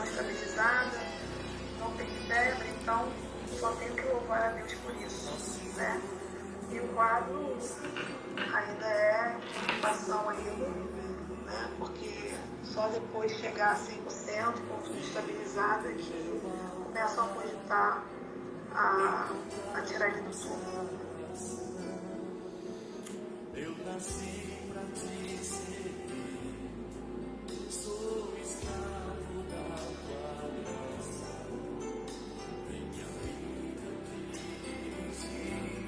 estabilizada, não tem febre, então só tenho que louvar a Deus por isso, né? E o quadro ainda é incubação ainda, né? Porque só depois chegar a 100%, com tudo estabilizado, é que começam a cogitar a tirar ele do tubo. Eu nasci pra te servir, sou escravo da tua graça, em minha vida dirigir,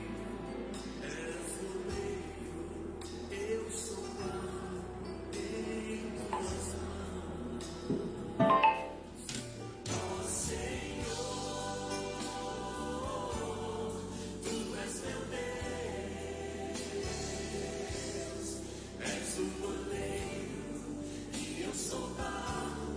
és o meio, eu sou a em tuas mãos. Ó Senhor, tu és meu Deus, és o oleiro e eu sou barro.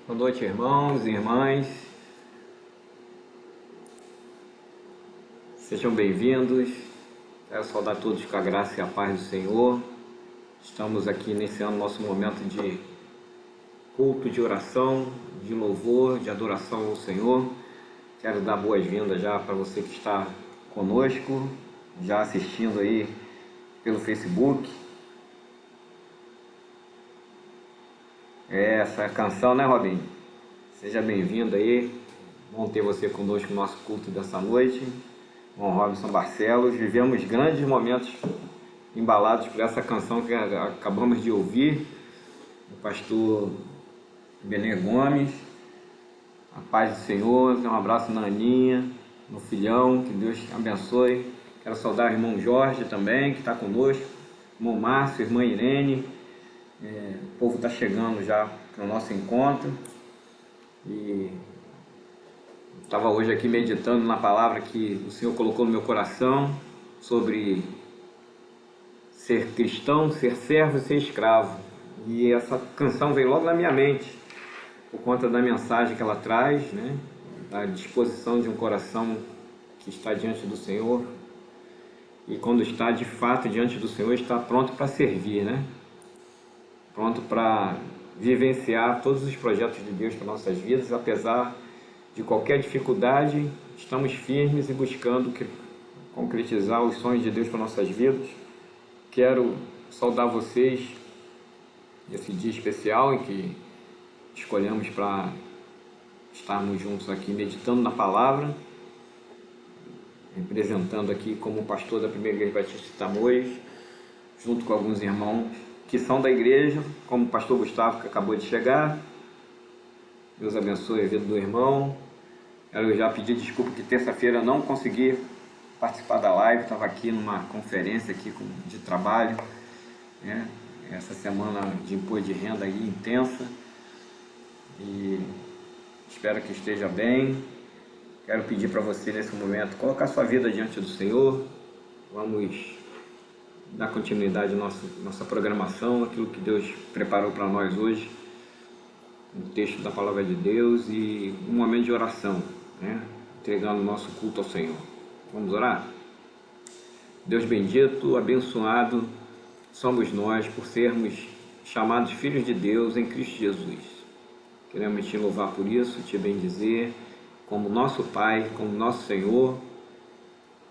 Boa noite, irmãos e irmãs. Sejam bem-vindos. Quero saudar todos com a graça e a paz do Senhor. Estamos aqui iniciando nosso momento de culto, de oração, de louvor, de adoração ao Senhor. Quero dar boas-vindas já para você que está conosco, já assistindo aí pelo Facebook. Essa canção, né, Robinho? Seja bem-vindo aí. Bom ter você conosco no nosso culto dessa noite. Com Robson Barcelos. Vivemos grandes momentos embalados por essa canção que acabamos de ouvir, do pastor Benê Gomes. A paz do Senhor. Um abraço na Aninha, no filhão. Que Deus abençoe. Quero saudar o irmão Jorge também, que está conosco. Irmão Márcio, irmã Irene. O povo está chegando já para o nosso encontro e estava hoje aqui meditando na palavra que o Senhor colocou no meu coração sobre ser cristão, ser servo e ser escravo, e essa canção veio logo na minha mente por conta da mensagem que ela traz, né? Da disposição de um coração que está diante do Senhor, e quando está de fato diante do Senhor está pronto para servir, né? Pronto para vivenciar todos os projetos de Deus para nossas vidas. Apesar de qualquer dificuldade, estamos firmes e buscando concretizar os sonhos de Deus para nossas vidas. Quero saudar vocês nesse dia especial em que escolhemos para estarmos juntos aqui meditando na palavra, representando aqui como pastor da Primeira Igreja Batista de Tamoios, junto com alguns irmãos que são da igreja, como o pastor Gustavo, que acabou de chegar. Deus abençoe a vida do irmão. Eu já pedi desculpa que terça-feira eu não consegui participar da live, estava aqui numa conferência aqui de trabalho, né? Essa semana de imposto de renda aí intensa, e espero que esteja bem. Quero pedir para você nesse momento colocar sua vida diante do Senhor. Vamos dar continuidade à nossa programação, aquilo que Deus preparou para nós hoje, o texto da palavra de Deus e um momento de oração, né? Entregando o nosso culto ao Senhor. Vamos orar? Deus bendito, abençoado somos nós por sermos chamados filhos de Deus em Cristo Jesus. Queremos te louvar por isso, te bendizer como nosso Pai, como nosso Senhor,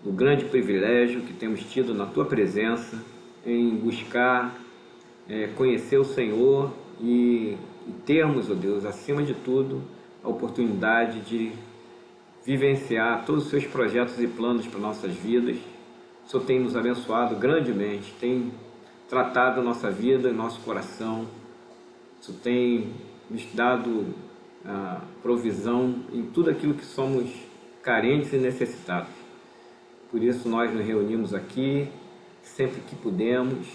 o grande privilégio que temos tido na Tua presença em buscar conhecer o Senhor e termos, ó Deus, acima de tudo, a oportunidade de vivenciar todos os Seus projetos e planos para nossas vidas. O Senhor tem nos abençoado grandemente, tem tratado a nossa vida, nosso coração. O Senhor tem nos dado a provisão em tudo aquilo que somos carentes e necessitados. Por isso nós nos reunimos aqui, sempre que pudemos,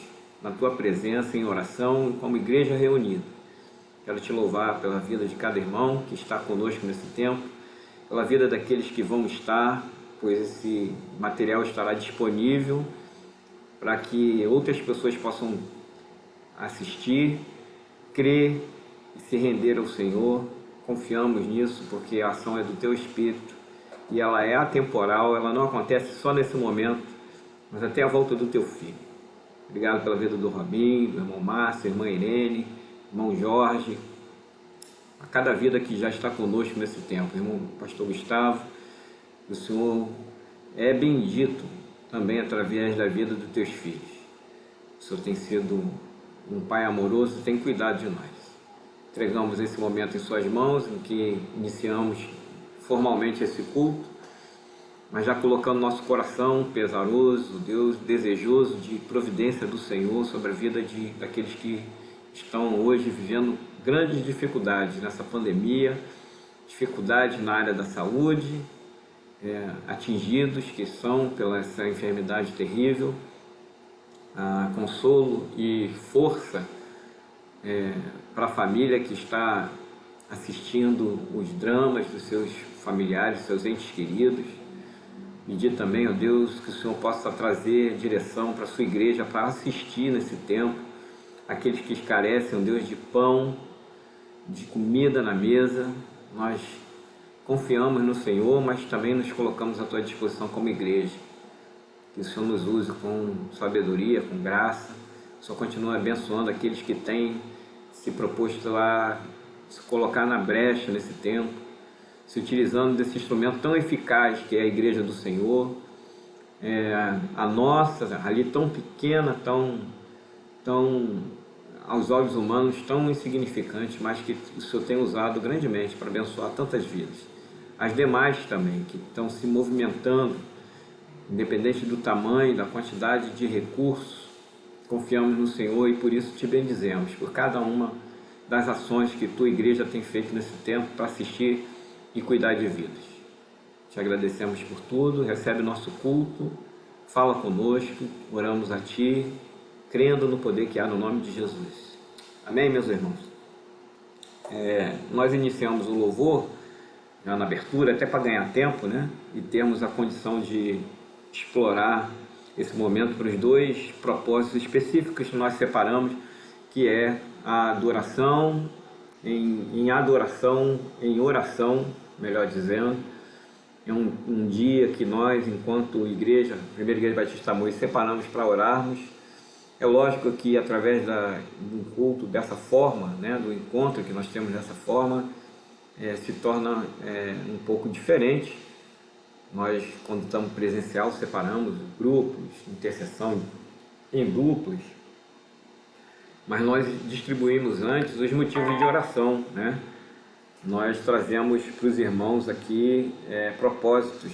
na Tua presença, em oração, como igreja reunida. Quero Te louvar pela vida de cada irmão que está conosco nesse tempo, pela vida daqueles que vão estar, pois esse material estará disponível para que outras pessoas possam assistir, crer e se render ao Senhor. Confiamos nisso porque a ação é do Teu Espírito. E ela é atemporal, ela não acontece só nesse momento, mas até a volta do Teu Filho. Obrigado pela vida do Robinho, do irmão Márcio, irmã Irene, irmão Jorge, a cada vida que já está conosco nesse tempo, irmão pastor Gustavo. O Senhor é bendito também através da vida dos Teus filhos. O Senhor tem sido um Pai amoroso e tem cuidado de nós. Entregamos esse momento em Suas mãos, em que iniciamos formalmente esse culto, mas já colocando nosso coração pesaroso, Deus, desejoso de providência do Senhor sobre a vida daqueles que estão hoje vivendo grandes dificuldades nessa pandemia, dificuldades na área da saúde, atingidos que são pela essa enfermidade terrível. Consolo e força para a família que está assistindo os dramas dos seus familiares, seus entes queridos. Pedir também, ó Deus, que o Senhor possa trazer direção para a sua igreja, para assistir nesse tempo aqueles que carecem, ó Deus, de pão, de comida na mesa. Nós confiamos no Senhor, mas também nos colocamos à tua disposição como igreja. Que o Senhor nos use com sabedoria, com graça. O Senhor continue abençoando aqueles que têm se proposto a se colocar na brecha nesse tempo, se utilizando desse instrumento tão eficaz que é a igreja do Senhor. A nossa, ali tão pequena, tão aos olhos humanos, tão insignificante, mas que o Senhor tem usado grandemente para abençoar tantas vidas. As demais também, que estão se movimentando, independente do tamanho, da quantidade de recursos, confiamos no Senhor e por isso te bendizemos, por cada uma das ações que tua igreja tem feito nesse tempo para assistir e cuidar de vidas. Te agradecemos por tudo, recebe nosso culto, fala conosco, oramos a Ti, crendo no poder que há no nome de Jesus. Amém, meus irmãos? Nós iniciamos o louvor já na abertura, até para ganhar tempo, né? E termos a condição de explorar esse momento para os dois propósitos específicos que nós separamos, que é a adoração, em adoração, em oração, melhor dizendo. É um dia que nós, enquanto igreja, Primeira Igreja Batista Tamoios, separamos para orarmos. É lógico que através do culto dessa forma, né, do encontro que nós temos dessa forma, se torna um pouco diferente. Nós, quando estamos presencial, separamos grupos, intercessão em duplos, mas nós distribuímos antes os motivos de oração, né? Nós trazemos para os irmãos aqui propósitos,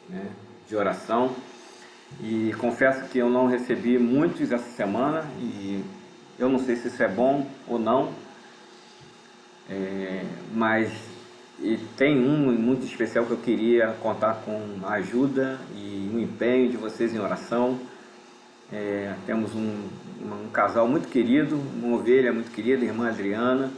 né, de oração, e confesso que eu não recebi muitos essa semana e eu não sei se isso é bom ou não, mas tem um muito especial que eu queria contar com a ajuda e o empenho de vocês em oração. Temos um casal muito querido, uma ovelha muito querida, a irmã Adriana,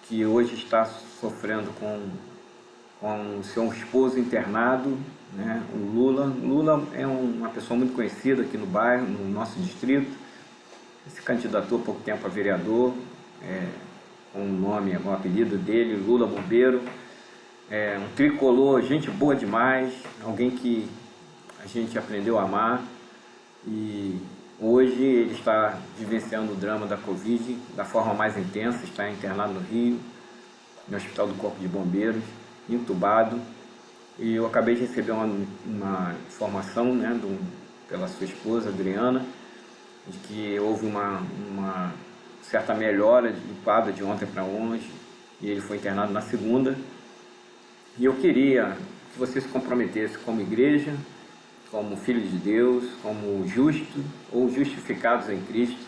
que hoje está sofrendo com o seu esposo internado, né? O Lula. Lula é uma pessoa muito conhecida aqui no bairro, no nosso distrito. Se candidatou há pouco tempo a vereador, com o apelido dele, Lula Bombeiro. Um tricolor, gente boa demais, alguém que a gente aprendeu a amar, e hoje ele está vivenciando o drama da Covid da forma mais intensa, está internado no Rio, no Hospital do Corpo de Bombeiros, entubado, e eu acabei de receber uma informação, né, pela sua esposa, Adriana, de que houve uma certa melhora do quadro de ontem para hoje, e ele foi internado na segunda. E eu queria que você se comprometesse como igreja, como filho de Deus, como justo ou justificados em Cristo,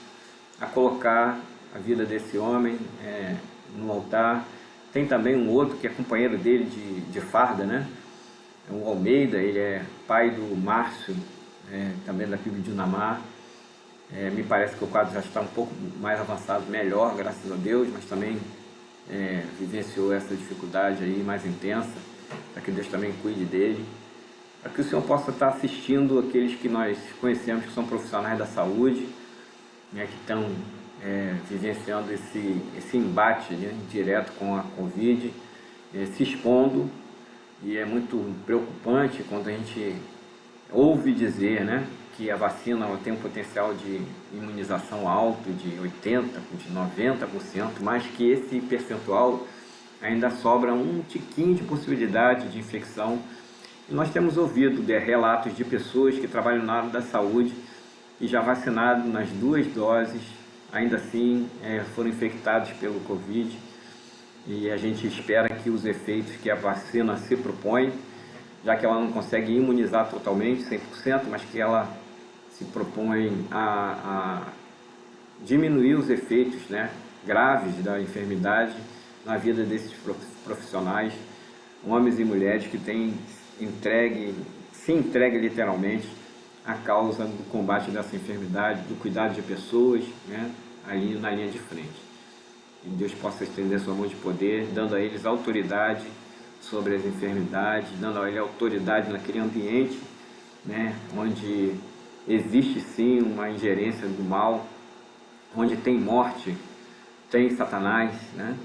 a colocar a vida desse homem no altar. Tem também um outro que é companheiro dele de farda, né? O Almeida, ele é pai do Márcio, também da Bíblia de Unamar. Me parece que o quadro já está um pouco mais avançado, melhor, graças a Deus, mas também vivenciou essa dificuldade aí mais intensa, para que Deus também cuide dele, para que o Senhor possa estar assistindo aqueles que nós conhecemos, que são profissionais da saúde, né, que estão vivenciando esse embate, né, direto com a Covid, se expondo, e é muito preocupante quando a gente ouve dizer, né, que a vacina tem um potencial de imunização alto, de 80%, de 90%, mas que esse percentual ainda sobra um tiquinho de possibilidade de infecção. E nós temos ouvido relatos de pessoas que trabalham na área da saúde e já vacinados nas 2 doses, ainda assim foram infectados pelo Covid, e a gente espera que os efeitos que a vacina se propõe, já que ela não consegue imunizar totalmente, 100%, mas que ela se propõe a diminuir os efeitos, né, graves da enfermidade na vida desses profissionais, homens e mulheres que têm se entregue literalmente à causa do combate dessa enfermidade, do cuidado de pessoas, né, ali na linha de frente. E Deus possa estender sua mão de poder, dando a eles autoridade sobre as enfermidades, dando a eles autoridade naquele ambiente, né, onde existe sim uma ingerência do mal, onde tem morte, tem Satanás, né?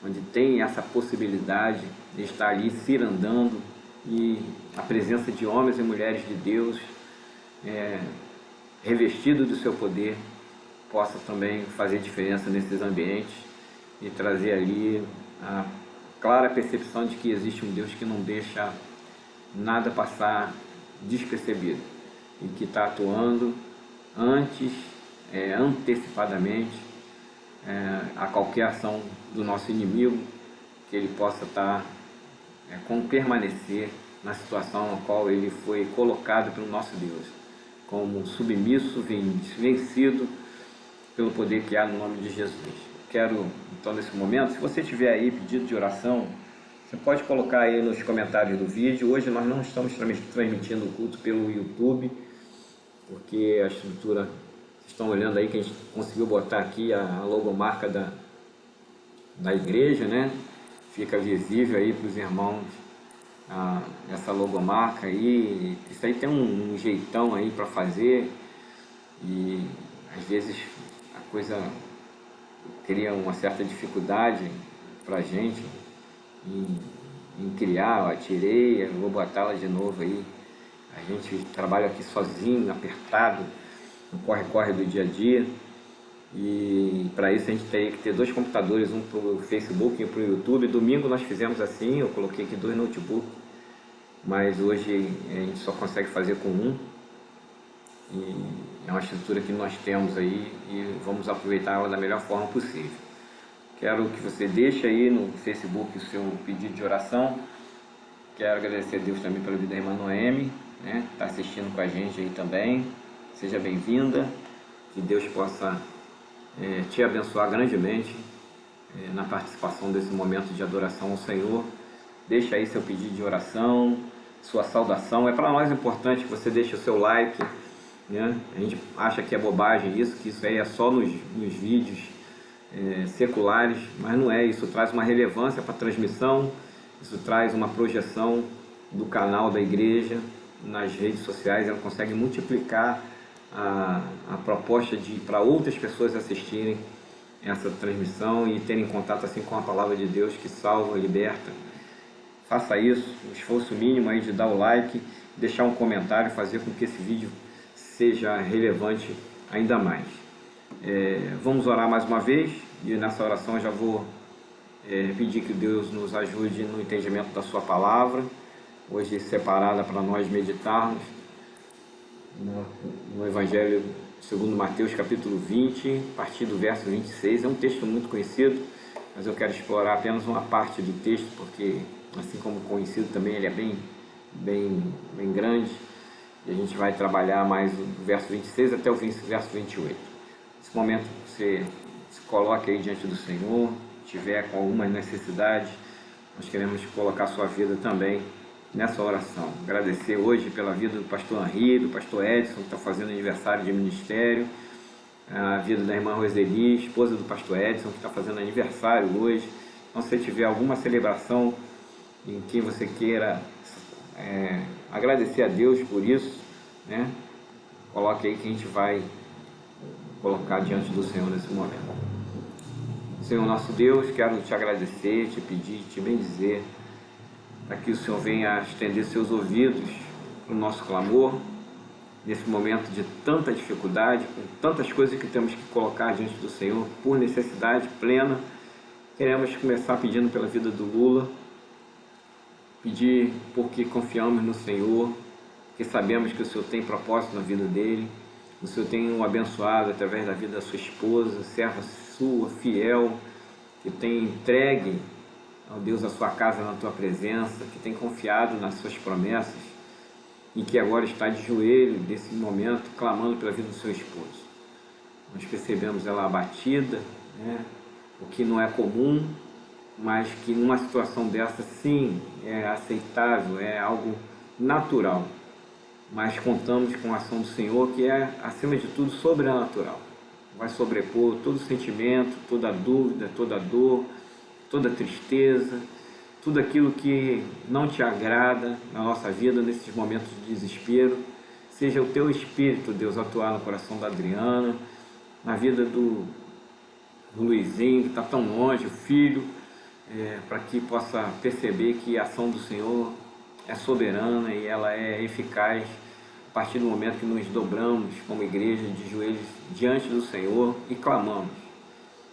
onde tem essa possibilidade de estar ali cirandando e a presença de homens e mulheres de Deus revestidos do seu poder possa também fazer diferença nesses ambientes e trazer ali a clara percepção de que existe um Deus que não deixa nada passar despercebido e que está atuando antecipadamente a qualquer ação do nosso inimigo, que ele possa estar permanecer na situação na qual ele foi colocado pelo nosso Deus, como submisso, vencido pelo poder que há no nome de Jesus. Quero, então, nesse momento, se você tiver aí pedido de oração, você pode colocar aí nos comentários do vídeo. Hoje nós não estamos transmitindo o culto pelo YouTube, porque a estrutura, vocês estão olhando aí que a gente conseguiu botar aqui a logomarca da igreja, né? Fica visível aí para os irmãos essa logomarca aí. Isso aí tem um jeitão aí para fazer, e às vezes a coisa cria uma certa dificuldade para a gente em criar. Eu tirei, eu vou botá-la de novo aí. A gente trabalha aqui sozinho, apertado, no corre-corre do dia a dia, e para isso a gente teria que ter 2 computadores, um para o Facebook e um para o YouTube. Domingo nós fizemos assim, eu coloquei aqui 2 notebooks, mas hoje a gente só consegue fazer com um, e é uma estrutura que nós temos aí e vamos aproveitar ela da melhor forma possível. Quero que você deixe aí no Facebook o seu pedido de oração. Quero agradecer a Deus também pela vida da irmã Noemi, né? Está assistindo com a gente aí também. Seja bem-vinda, que Deus possa te abençoar grandemente na participação desse momento de adoração ao Senhor. Deixa aí seu pedido de oração, sua saudação. É para nós importante que você deixe o seu like, né? A gente acha que é bobagem isso, que isso aí é só nos vídeos seculares, mas não é. Isso traz uma relevância para a transmissão, isso traz uma projeção do canal da igreja nas redes sociais. Ela consegue multiplicar a proposta para outras pessoas assistirem essa transmissão e terem contato assim com a palavra de Deus que salva, liberta. Faça isso, um esforço mínimo aí de dar o like, deixar um comentário, fazer com que esse vídeo seja relevante ainda mais. Vamos orar mais uma vez, e nessa oração eu já vou pedir que Deus nos ajude no entendimento da sua palavra, hoje separada para nós meditarmos no Evangelho segundo Mateus, capítulo 20, a partir do verso 26. É um texto muito conhecido, mas eu quero explorar apenas uma parte do texto, porque, assim como conhecido também, ele é bem grande, e a gente vai trabalhar mais do verso 26 até o verso 28. Nesse momento, você se coloque aí diante do Senhor, tiver com alguma necessidade, nós queremos colocar a sua vida também nessa oração. Agradecer hoje pela vida do pastor Henri, do pastor Edson, que está fazendo aniversário de ministério, a vida da irmã Roseli, esposa do pastor Edson, que está fazendo aniversário hoje. Então, se você tiver alguma celebração em que você queira agradecer a Deus por isso, né? Coloque aí que a gente vai colocar diante do Senhor nesse momento. Senhor nosso Deus, quero te agradecer, te pedir, te bendizer, para que o Senhor venha estender seus ouvidos para o nosso clamor, nesse momento de tanta dificuldade, com tantas coisas que temos que colocar diante do Senhor, por necessidade plena. Queremos começar pedindo pela vida do Lula, pedir porque confiamos no Senhor, porque sabemos que o Senhor tem propósito na vida dele, o Senhor tem um abençoado através da vida da sua esposa, serva sua, fiel, que tem entregue ao Deus a sua casa na tua presença, que tem confiado nas suas promessas e que agora está de joelho nesse momento clamando pela vida do seu esposo. Nós percebemos ela abatida, né? O que não é comum, mas que numa situação dessa sim é aceitável, é algo natural, mas contamos com a ação do Senhor, que é acima de tudo sobrenatural, vai sobrepor todo sentimento, toda dúvida, toda dor, toda tristeza, tudo aquilo que não te agrada na nossa vida nesses momentos de desespero. Seja o teu Espírito, Deus, atuar no coração da Adriana, na vida do Luizinho, que está tão longe, o filho, para que possa perceber que a ação do Senhor é soberana e ela é eficaz a partir do momento que nos dobramos como igreja de joelhos diante do Senhor e clamamos.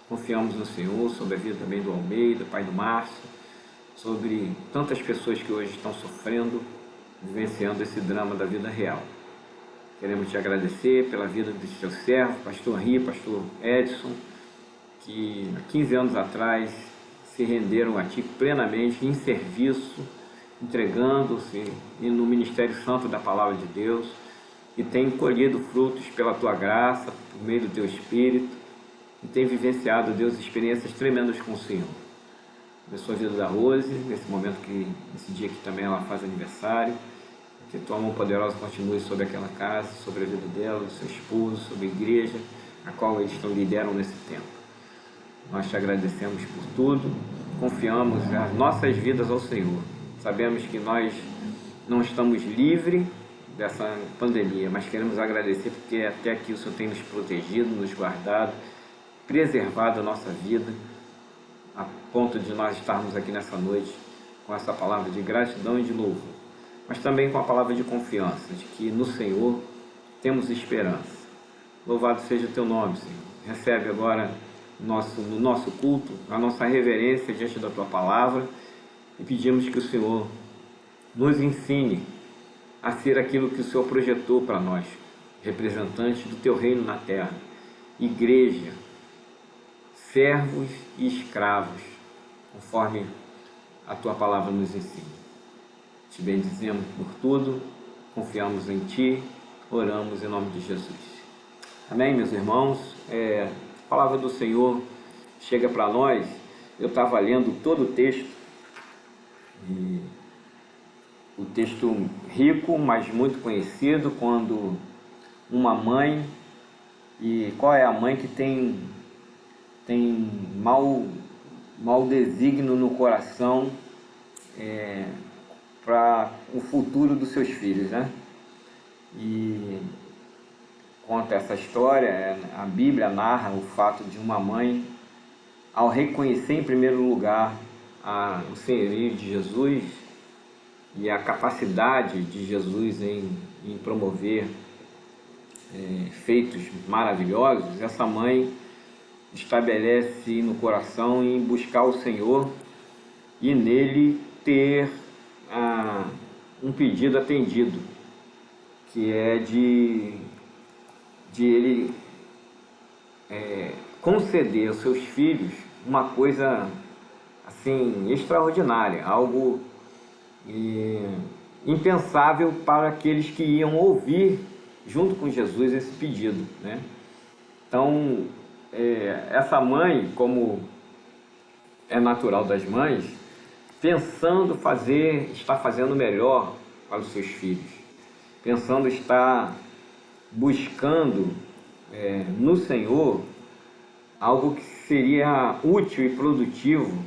Confiamos no Senhor, sobre a vida também do Almeida, pai do Márcio, sobre tantas pessoas que hoje estão sofrendo, vivenciando esse drama da vida real. Queremos te agradecer pela vida dos teus servos, pastor Ri, pastor Edson, que há 15 anos atrás se renderam a ti plenamente em serviço, entregando-se no ministério santo da palavra de Deus, e tem colhido frutos pela tua graça, por meio do teu Espírito, e tem vivenciado, Deus, experiências tremendas com o Senhor. Abençoa a vida da Rose, nesse dia que também ela faz aniversário, que tua mão poderosa continue sobre aquela casa, sobre a vida dela, do seu esposo, sobre a igreja, a qual eles lideram nesse tempo. Nós te agradecemos por tudo, confiamos as nossas vidas ao Senhor. Sabemos que nós não estamos livres dessa pandemia, mas queremos agradecer porque até aqui o Senhor tem nos protegido, nos guardado, preservado a nossa vida, a ponto de nós estarmos aqui nessa noite com essa palavra de gratidão e de louvor, mas também com a palavra de confiança, de que no Senhor temos esperança. Louvado seja o teu nome, Senhor. Recebe agora no nosso culto a nossa reverência diante da tua palavra e pedimos que o Senhor nos ensine a ser aquilo que o Senhor projetou para nós, representantes do teu reino na terra, igreja, servos e escravos, conforme a tua palavra nos ensina. Te bendizemos por tudo, confiamos em ti, oramos em nome de Jesus. Amém, meus irmãos? A palavra do Senhor chega para nós. Eu estava lendo todo o texto, e o texto rico, mas muito conhecido, quando uma mãe, e qual é a mãe que tem mau desígnio no coração para o futuro dos seus filhos, né? E conta essa história, a Bíblia narra o fato de uma mãe, ao reconhecer em primeiro lugar o senhorio de Jesus e a capacidade de Jesus em promover feitos maravilhosos, essa mãe estabelece no coração em buscar o Senhor e nele ter um pedido atendido, que é de ele conceder aos seus filhos uma coisa assim extraordinária, algo impensável para aqueles que iam ouvir junto com Jesus esse pedido, né? Então, essa mãe, como é natural das mães, pensando está fazendo melhor para os seus filhos, pensando estar buscando no Senhor algo que seria útil e produtivo,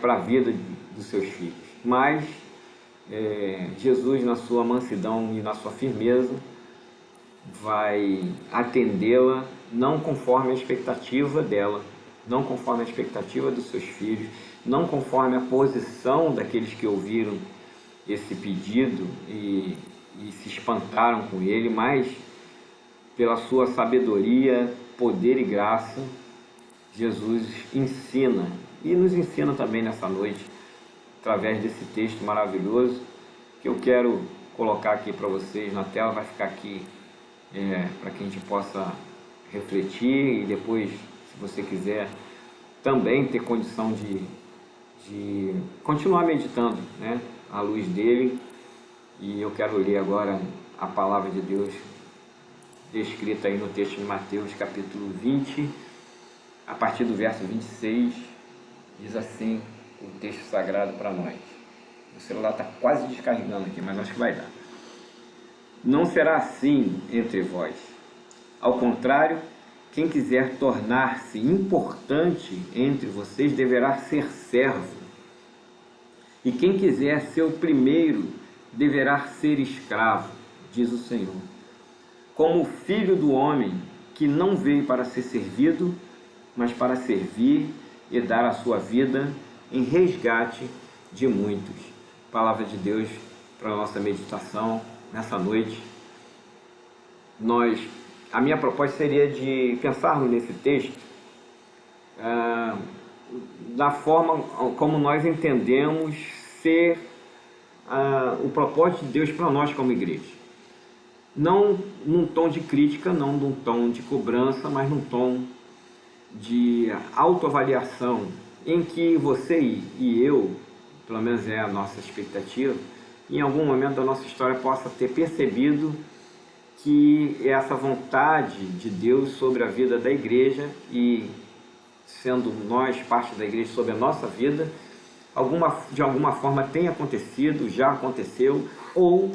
para a vida dos seus filhos. Mas Jesus, na sua mansidão e na sua firmeza, vai atendê-la não conforme a expectativa dela, não conforme a expectativa dos seus filhos, não conforme a posição daqueles que ouviram esse pedido e se espantaram com ele, mas pela sua sabedoria, poder e graça, Jesus ensina e nos ensina também nessa noite, através desse texto maravilhoso que eu quero colocar aqui para vocês na tela. Vai ficar aqui para que a gente possa refletir e depois, se você quiser, também ter condição de continuar meditando, né, à luz dele. E eu quero ler agora a palavra de Deus descrita aí no texto de Mateus, capítulo 20, a partir do verso 26, diz assim o texto sagrado para nós. O celular está quase descarregando aqui, mas acho que vai dar. Não será assim entre vós. Ao contrário, quem quiser tornar-se importante entre vocês deverá ser servo. E quem quiser ser o primeiro deverá ser escravo, diz o Senhor. Como o Filho do Homem, que não veio para ser servido, mas para servir e dar a sua vida em resgate de muitos. Palavra de Deus para a nossa meditação nessa noite. A minha proposta seria de pensarmos nesse texto da forma como nós entendemos ser o propósito de Deus para nós como igreja. Não num tom de crítica, não num tom de cobrança, mas num tom de autoavaliação, em que você e eu, pelo menos é a nossa expectativa, em algum momento da nossa história possa ter percebido que essa vontade de Deus sobre a vida da igreja, e sendo nós parte da igreja sobre a nossa vida, de alguma forma tem acontecido, já aconteceu, ou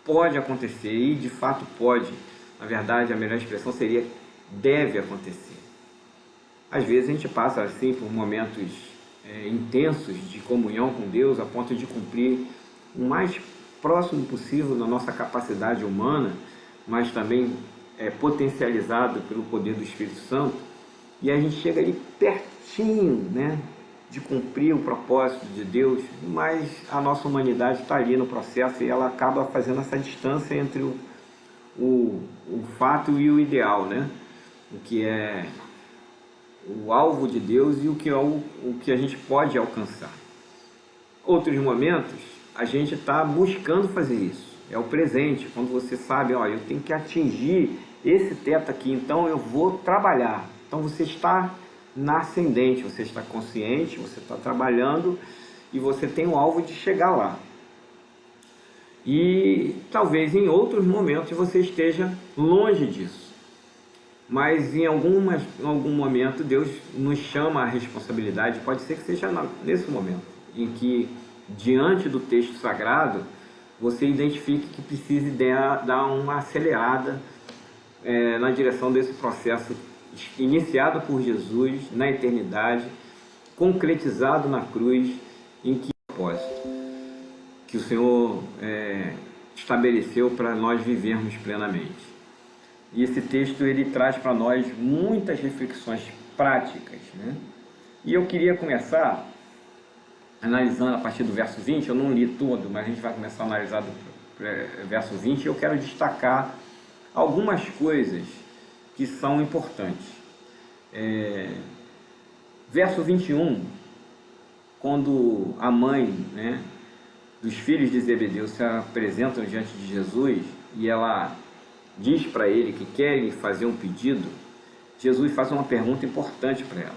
pode acontecer, e de fato pode. Na verdade, a melhor expressão seria deve acontecer. Às vezes a gente passa assim por momentos intensos de comunhão com Deus, a ponto de cumprir o mais próximo possível da nossa capacidade humana, mas também potencializado pelo poder do Espírito Santo, e a gente chega ali pertinho, né, de cumprir o propósito de Deus, mas a nossa humanidade está ali no processo e ela acaba fazendo essa distância entre o fato e o ideal, né? O que é o alvo de Deus e o que a gente pode alcançar. Outros momentos, a gente está buscando fazer isso. É o presente, quando você sabe, ó, eu tenho que atingir esse teto aqui, então eu vou trabalhar. Então você está na ascendente, você está consciente, você está trabalhando e você tem o alvo de chegar lá. E talvez em outros momentos você esteja longe disso. Mas em algum momento Deus nos chama à responsabilidade, pode ser que seja nesse momento, em que diante do texto sagrado, você identifique que precise dar uma acelerada na direção desse processo iniciado por Jesus na eternidade, concretizado na cruz, em que propósito que o Senhor estabeleceu para nós vivermos plenamente. E esse texto ele traz para nós muitas reflexões práticas, né? E eu queria começar analisando a partir do verso 20, eu não li todo, mas a gente vai começar a analisar do verso 20, e eu quero destacar algumas coisas que são importantes. Verso 21, quando a mãe, né, dos filhos de Zebedeu se apresentam diante de Jesus e ela diz para ele que quer lhe fazer um pedido, Jesus faz uma pergunta importante para ela: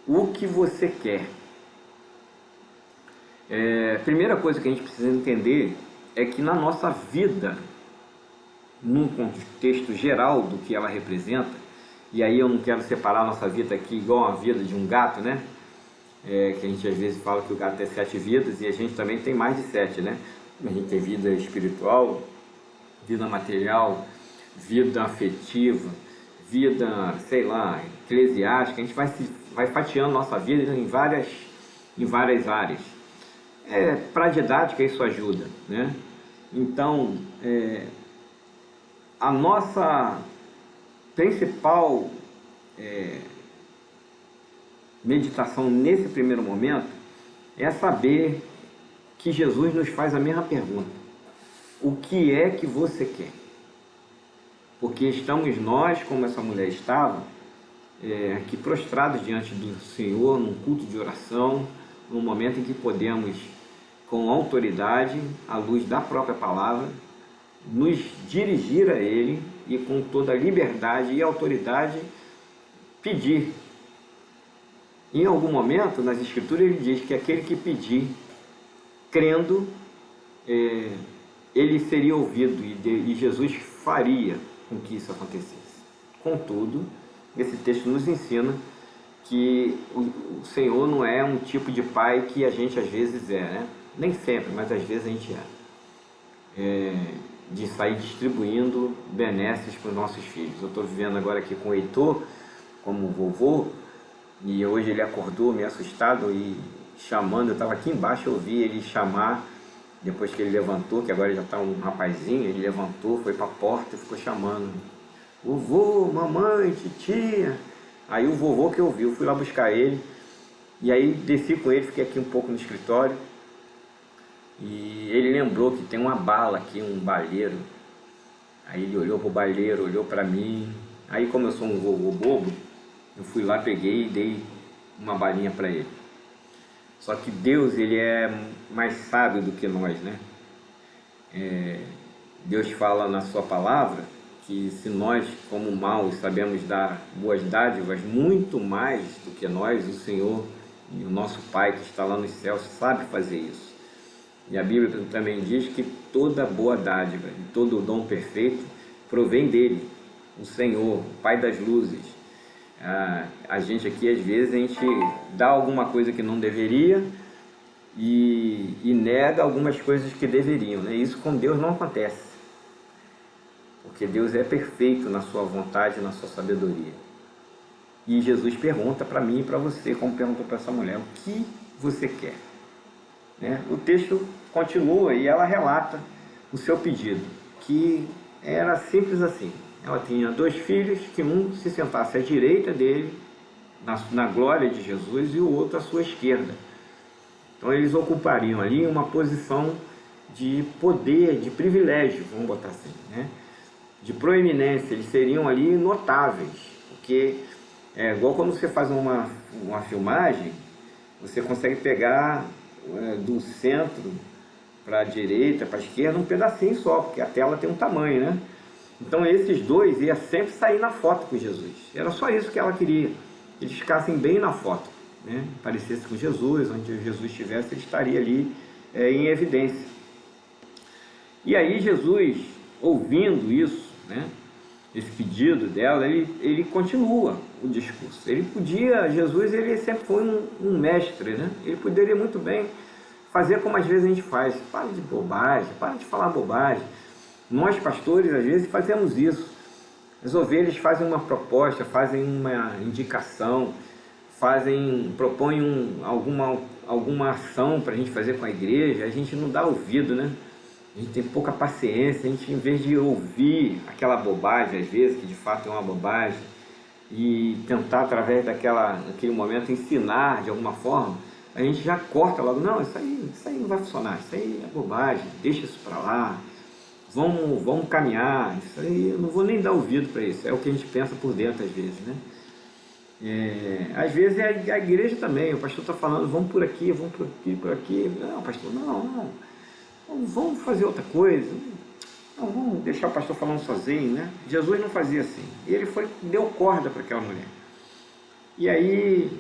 o que você quer? Primeira coisa que a gente precisa entender é que na nossa vida, num contexto geral do que ela representa, e aí eu não quero separar a nossa vida aqui igual a vida de um gato, né? Que a gente às vezes fala que o gato tem 7 vidas, e a gente também tem mais de 7, né? A gente tem vida espiritual, vida material, vida afetiva, vida, sei lá, eclesiástica. A gente vai fatiando nossa vida em várias áreas. Para a didática isso ajuda, né? Então, a nossa principal meditação nesse primeiro momento é saber que Jesus nos faz a mesma pergunta: o que é que você quer? Porque estamos nós, como essa mulher estava, aqui prostrados diante do Senhor, num culto de oração, num momento em que podemos, com autoridade, à luz da própria palavra, nos dirigir a Ele e com toda a liberdade e autoridade pedir. Em algum momento, nas Escrituras, ele diz que aquele que pedir, crendo, ele seria ouvido, e Jesus faria com que isso acontecesse. Contudo, esse texto nos ensina que o Senhor não é um tipo de pai que a gente às vezes né? Nem sempre, mas às vezes a gente de sair distribuindo benesses para os nossos filhos. Eu estou vivendo agora aqui com o Heitor, como vovô, e hoje ele acordou meio assustado e chamando. Eu estava aqui embaixo, eu ouvi ele chamar, depois que ele levantou, que agora já está um rapazinho, ele levantou, foi para a porta e ficou chamando: vovô, mamãe, titia. Aí o vovô que ouviu, fui lá buscar ele, E aí desci com ele, fiquei aqui um pouco no escritório, e ele lembrou que tem uma bala aqui, um baleiro. Aí ele olhou para o baleiro, olhou para mim. Aí, como eu sou um vovô bobo, eu fui lá, peguei e dei uma balinha para ele. Só que Deus, ele é mais sábio do que nós, né? Deus fala na sua palavra que se nós, como maus, sabemos dar boas dádivas, muito mais do que nós, o Senhor e o nosso Pai que está lá nos céus sabe fazer isso. E a Bíblia também diz que toda boa dádiva e todo o dom perfeito provém dele, o Senhor, o Pai das luzes. A gente aqui, às vezes, a gente dá alguma coisa que não deveria e nega algumas coisas que deveriam, né? Isso com Deus não acontece, porque Deus é perfeito na sua vontade, na sua sabedoria. E Jesus pergunta para mim e para você, como perguntou para essa mulher, o que você quer? Né? O texto continua e ela relata o seu pedido, que era simples assim. Ela tinha 2 filhos, que um se sentasse à direita dele, na glória de Jesus, e o outro à sua esquerda. Então eles ocupariam ali uma posição de poder, de privilégio, vamos botar assim, né? De proeminência. Eles seriam ali notáveis, porque é igual quando você faz uma filmagem, você consegue pegar do centro para a direita, para a esquerda, um pedacinho só, porque a tela tem um tamanho, né? Então esses 2 iam sempre sair na foto com Jesus. Era só isso que ela queria, que eles ficassem bem na foto, né? Parecesse com Jesus, onde Jesus estivesse, ele estaria ali em evidência. E aí Jesus, ouvindo isso, né, esse pedido dela, ele continua o discurso. Jesus, ele sempre foi um mestre, né? Ele poderia muito bem fazer como às vezes a gente faz. Para de bobagem, para de falar bobagem. Nós, pastores, às vezes fazemos isso. As ovelhas fazem uma proposta, fazem uma indicação, propõem alguma ação para a gente fazer com a igreja, a gente não dá ouvido, né? A gente tem pouca paciência, a gente, em vez de ouvir aquela bobagem, às vezes, que de fato é uma bobagem, e tentar, através daquele momento, ensinar de alguma forma, a gente já corta logo. Não, isso aí não vai funcionar, isso aí é bobagem, deixa isso para lá, vamos caminhar, isso aí eu não vou nem dar ouvido para isso. É o que a gente pensa por dentro, às vezes, né? Às vezes a igreja também, o pastor está falando, vamos por aqui, vamos por aqui, por aqui. Não, pastor, não, vamos fazer outra coisa. Não, vamos deixar o pastor falando sozinho, né? Jesus não fazia assim. Ele deu corda para aquela mulher. E aí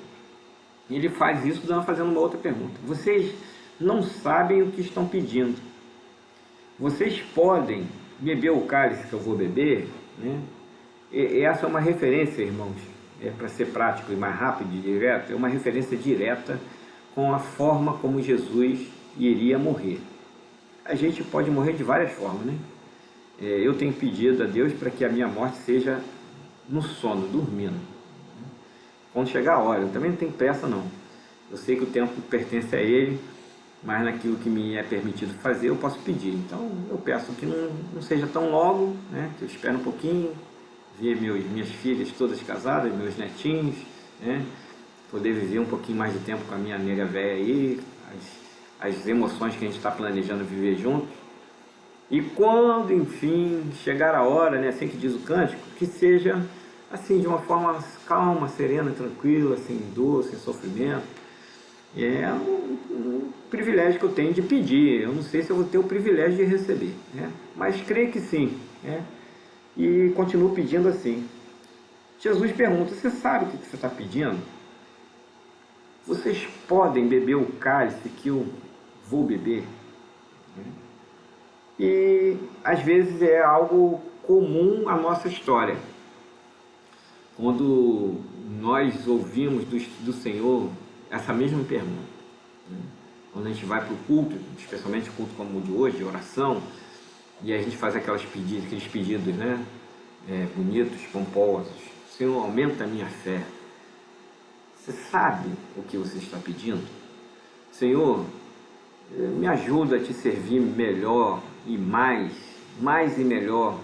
ele faz isso fazendo uma outra pergunta. Vocês não sabem o que estão pedindo. Vocês podem beber o cálice que eu vou beber, né? Essa é uma referência, irmãos, para ser prático e mais rápido e direto, é uma referência direta com a forma como Jesus iria morrer. A gente pode morrer de várias formas, né? Eu tenho pedido a Deus para que a minha morte seja no sono, dormindo. Quando chegar a hora, eu também não tenho pressa não. Eu sei que o tempo pertence a Ele, mas naquilo que me é permitido fazer, eu posso pedir. Então eu peço que não seja tão logo, né? Que eu espere um pouquinho, ver minhas filhas todas casadas, meus netinhos, né? Poder viver um pouquinho mais de tempo com a minha nega velha aí, as emoções que a gente está planejando viver juntos. E quando, enfim, chegar a hora, né, assim que diz o cântico, que seja assim, de uma forma calma, serena, tranquila, sem dor, sem sofrimento. É um privilégio que eu tenho de pedir. Eu não sei se eu vou ter o privilégio de receber, né? Mas creio que sim, né? E continuo pedindo assim. Jesus pergunta, você sabe o que você está pedindo? Vocês podem beber o cálice que eu vou beber? E às vezes é algo comum à nossa história. Quando nós ouvimos do Senhor essa mesma pergunta, né? Quando a gente vai para o culto, especialmente o culto como o de hoje, de oração, e a gente faz aqueles pedidos, né? Bonitos, pomposos. Senhor, aumenta a minha fé. Você sabe o que você está pedindo? Senhor, me ajuda a te servir melhor e mais e melhor.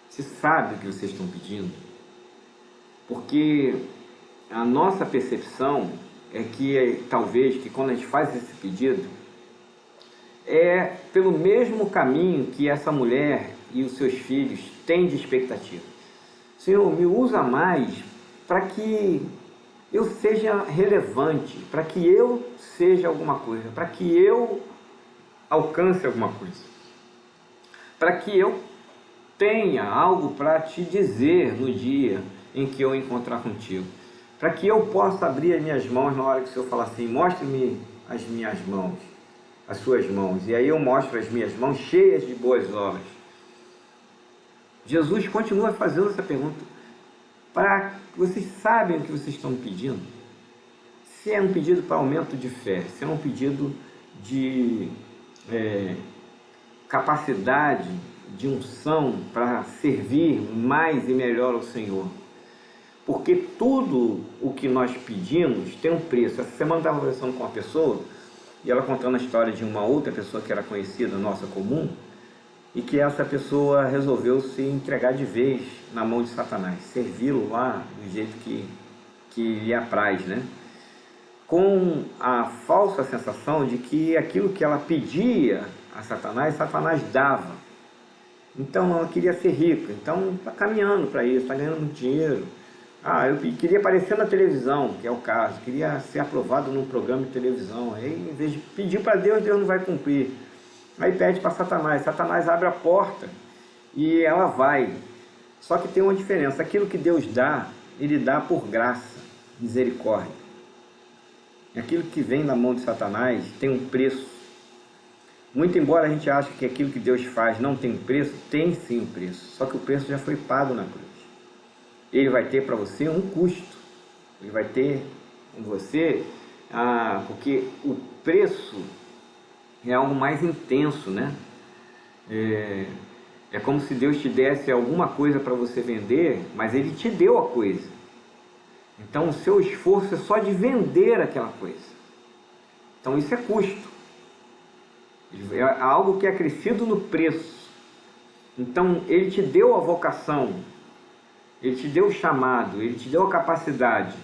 Você sabe o que vocês estão pedindo? Porque a nossa percepção talvez que quando a gente faz esse pedido, é pelo mesmo caminho que essa mulher e os seus filhos têm de expectativa. Senhor, me usa mais para que eu seja relevante, para que eu seja alguma coisa, para que eu alcance alguma coisa, para que eu tenha algo para te dizer no dia em que eu encontrar contigo, para que eu possa abrir as minhas mãos na hora que o Senhor falar assim, mostre-me as minhas mãos, as suas mãos, e aí eu mostro as minhas mãos cheias de boas obras. Jesus continua fazendo essa pergunta, para vocês sabem o que vocês estão pedindo? Se é um pedido para aumento de fé, se é um pedido de capacidade, de unção para servir mais e melhor ao Senhor. Porque tudo o que nós pedimos tem um preço. Essa semana eu estava conversando com uma pessoa, e ela contando a história de uma outra pessoa que era conhecida, nossa, comum, e que essa pessoa resolveu se entregar de vez na mão de Satanás, servi-lo lá do jeito que lhe apraz, né? Com a falsa sensação de que aquilo que ela pedia a Satanás, Satanás dava. Então ela queria ser rica, então está caminhando para isso, está ganhando muito dinheiro. Eu queria aparecer na televisão, que é o caso, queria ser aprovado num programa de televisão. Aí, em vez de pedir para Deus, Deus não vai cumprir. Aí pede para Satanás, Satanás abre a porta e ela vai. Só que tem uma diferença, aquilo que Deus dá, Ele dá por graça, misericórdia. Aquilo que vem da mão de Satanás tem um preço. Muito embora a gente ache que aquilo que Deus faz não tem preço, tem sim um preço, só que o preço já foi pago na cruz. Ele vai ter para você um custo, ele vai ter em você, porque o preço é algo mais intenso, né? É como se Deus te desse alguma coisa para você vender, mas Ele te deu a coisa. Então o seu esforço é só de vender aquela coisa. Então isso é custo. É algo que é acrescido no preço. Então Ele te deu a vocação, Ele te deu o chamado, Ele te deu a capacidade.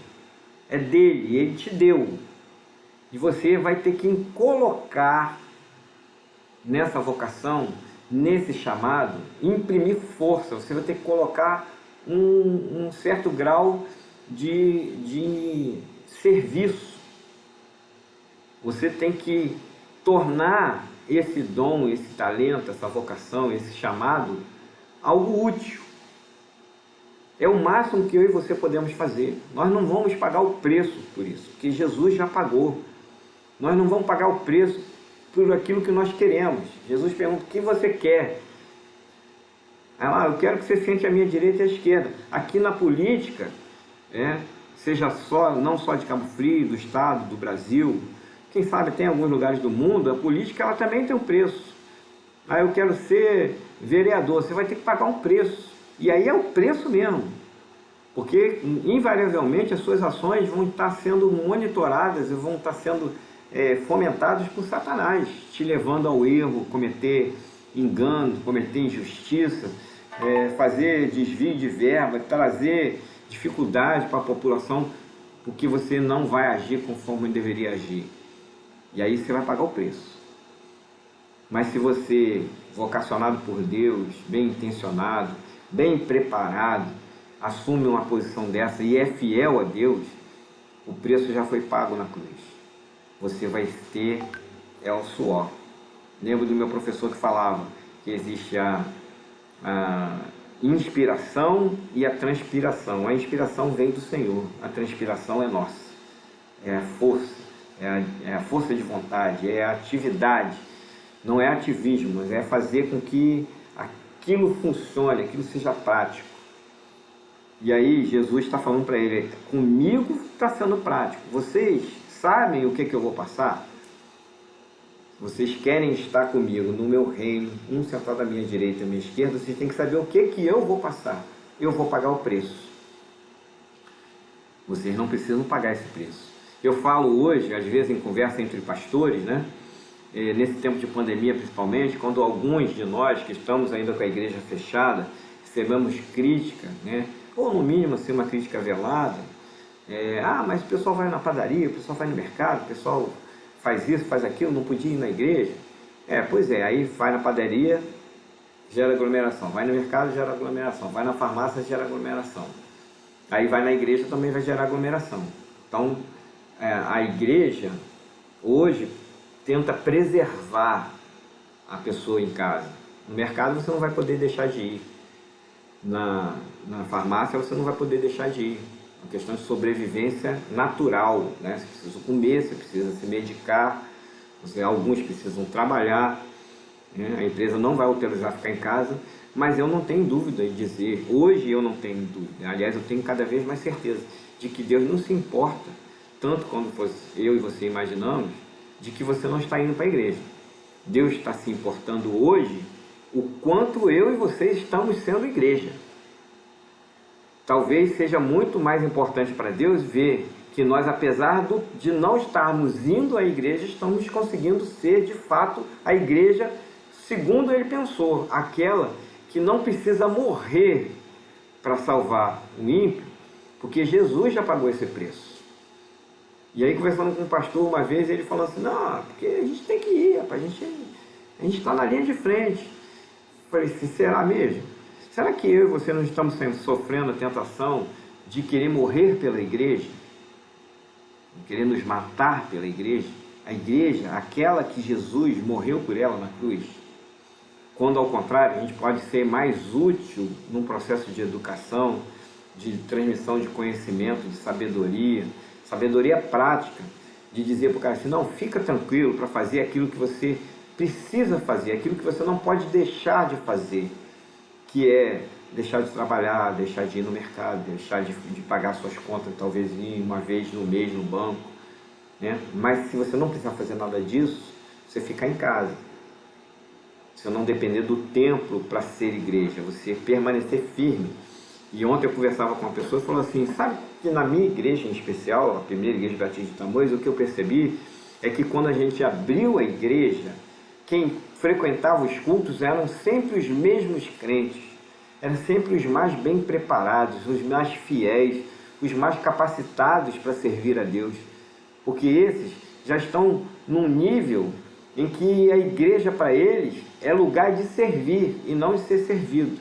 É dele, Ele te deu. E você vai ter que colocar nessa vocação, nesse chamado, imprimir força. Você vai ter que colocar um certo grau de serviço. Você tem que tornar esse dom, esse talento, essa vocação, esse chamado, algo útil. É o máximo que eu e você podemos fazer. Nós não vamos pagar o preço por isso, porque Jesus já pagou. Nós não vamos pagar o preço por aquilo que nós queremos. Jesus pergunta, o que você quer? Eu quero que você sente à minha direita e à esquerda. Aqui na política, seja não só de Cabo Frio, do Estado, do Brasil, quem sabe tem alguns lugares do mundo, a política ela também tem um preço. Eu quero ser vereador, você vai ter que pagar um preço. E aí é o preço mesmo, porque invariavelmente as suas ações vão estar sendo monitoradas e vão estar sendo fomentadas por Satanás, te levando ao erro, cometer engano, cometer injustiça, fazer desvio de verba, trazer dificuldade para a população, porque você não vai agir conforme deveria agir. E aí você vai pagar o preço. Mas se você, vocacionado por Deus, bem intencionado, bem preparado, assume uma posição dessa e é fiel a Deus, o preço já foi pago na cruz. Você vai ter o suor. Lembro do meu professor que falava que existe a inspiração e a transpiração. A inspiração vem do Senhor, a transpiração é nossa. É a força, é a força de vontade, é a atividade. Não é ativismo, mas é fazer com que aquilo funcione, aquilo seja prático. E aí Jesus está falando para ele, comigo está sendo prático. Vocês sabem o que eu vou passar? Vocês querem estar comigo no meu reino, um sentado à minha direita e à minha esquerda, vocês têm que saber o que eu vou passar. Eu vou pagar o preço. Vocês não precisam pagar esse preço. Eu falo hoje, às vezes em conversa entre pastores, né? Nesse tempo de pandemia principalmente, quando alguns de nós que estamos ainda com a igreja fechada, recebemos crítica, né? Ou no mínimo assim, uma crítica velada, Mas o pessoal vai na padaria, o pessoal vai no mercado, o pessoal faz isso, faz aquilo, não podia ir na igreja. Pois é, aí vai na padaria, gera aglomeração, vai no mercado, gera aglomeração, vai na farmácia, gera aglomeração. Aí vai na igreja, também vai gerar aglomeração. Então, a igreja hoje tenta preservar a pessoa em casa. No mercado você não vai poder deixar de ir. Na farmácia você não vai poder deixar de ir. É uma questão de sobrevivência natural, né? Você precisa comer, você precisa se medicar, alguns precisam trabalhar, né? A empresa não vai autorizar ficar em casa, mas eu não tenho dúvida em dizer, hoje eu não tenho dúvida, aliás eu tenho cada vez mais certeza de que Deus não se importa, tanto quando eu e você imaginamos, de que você não está indo para a igreja. Deus está se importando hoje o quanto eu e você estamos sendo igreja. Talvez seja muito mais importante para Deus ver que nós, apesar de não estarmos indo à igreja, estamos conseguindo ser de fato a igreja segundo Ele pensou, aquela que não precisa morrer para salvar o ímpio, porque Jesus já pagou esse preço. E aí, conversando com um pastor uma vez, ele falou assim, não, porque a gente tem que ir, rapaz, a gente está na linha de frente. Eu falei assim, será mesmo? Será que eu e você não estamos sofrendo a tentação de querer morrer pela igreja? De querer nos matar pela igreja? A igreja, aquela que Jesus morreu por ela na cruz. Quando, ao contrário, a gente pode ser mais útil num processo de educação, de transmissão de conhecimento, de sabedoria prática, de dizer para o cara assim, não, fica tranquilo para fazer aquilo que você precisa fazer, aquilo que você não pode deixar de fazer, que é deixar de trabalhar, deixar de ir no mercado, deixar de pagar suas contas, talvez ir uma vez no mês no banco, né? Mas se você não precisar fazer nada disso, você ficar em casa, você não depender do templo para ser igreja, você permanecer firme. E ontem eu conversava com uma pessoa e falou assim, sabe que na minha igreja em especial, a primeira igreja batista de Tamoios, o que eu percebi é que quando a gente abriu a igreja, quem frequentava os cultos eram sempre os mesmos crentes, eram sempre os mais bem preparados, os mais fiéis, os mais capacitados para servir a Deus, porque esses já estão num nível em que a igreja para eles é lugar de servir e não de ser servido.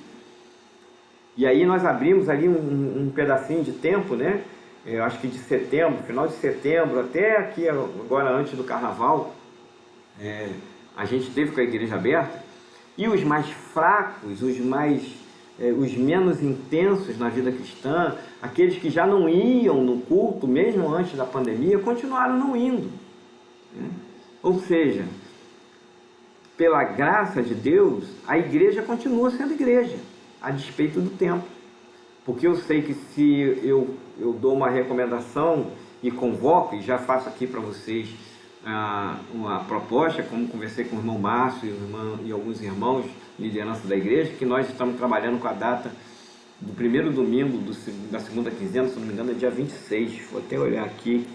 E aí nós abrimos ali um pedacinho de tempo, né? Eu acho que de setembro, final de setembro, até aqui agora antes do carnaval, a gente teve com a igreja aberta, e os mais fracos, os menos intensos na vida cristã, aqueles que já não iam no culto, mesmo antes da pandemia, continuaram não indo, né? Ou seja, pela graça de Deus, a igreja continua sendo igreja, a despeito do tempo. Porque eu sei que se eu dou uma recomendação e convoco, e já faço aqui para vocês uma proposta, como conversei com o irmão Márcio e alguns irmãos, liderança da igreja, que nós estamos trabalhando com a data do primeiro domingo da segunda quinzena, se não me engano é dia 26, vou até olhar aqui,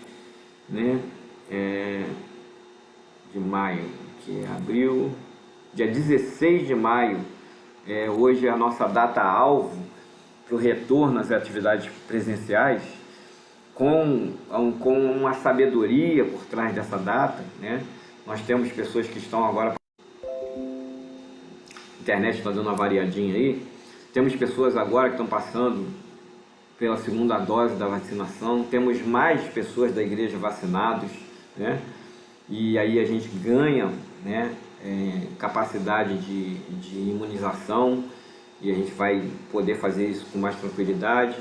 né? De maio, que é abril, dia 16 de maio, hoje é a nossa data-alvo para o retorno às atividades presenciais, com uma sabedoria por trás dessa data, né? Nós temos pessoas que estão agora, a internet está dando uma variadinha aí, temos pessoas agora que estão passando pela segunda dose da vacinação, temos mais pessoas da igreja vacinados, né? E aí a gente ganha, né, capacidade de imunização, e a gente vai poder fazer isso com mais tranquilidade.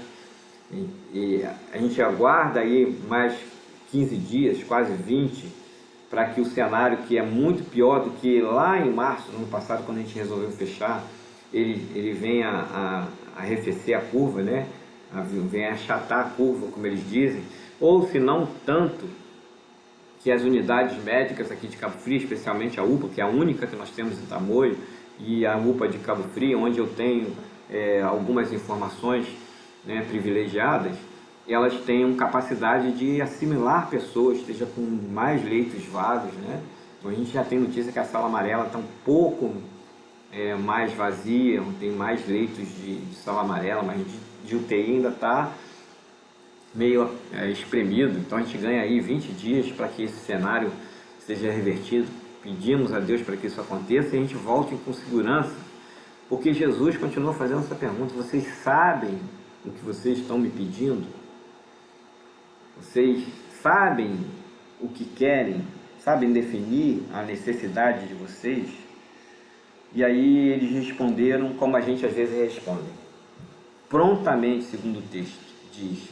E a gente aguarda aí mais 15 dias, quase 20, para que o cenário, que é muito pior do que lá em março do ano passado, quando a gente resolveu fechar, ele venha a arrefecer a curva, né? Venha a achatar a curva, como eles dizem, ou se não tanto, que as unidades médicas aqui de Cabo Frio, especialmente a UPA, que é a única que nós temos em Tamoio, e a UPA de Cabo Frio, onde eu tenho algumas informações, né, privilegiadas, elas tenham capacidade de assimilar pessoas, esteja com mais leitos vagos, né? Então a gente já tem notícia que a sala amarela está um pouco mais vazia, tem mais leitos de sala amarela, mas de UTI ainda está meio espremido, então a gente ganha aí 20 dias para que esse cenário seja revertido. Pedimos a Deus para que isso aconteça e a gente volte com segurança, porque Jesus continua fazendo essa pergunta: vocês sabem o que vocês estão me pedindo? Vocês sabem o que querem? Sabem definir a necessidade de vocês? E aí eles responderam como a gente às vezes responde. Prontamente, segundo o texto, diz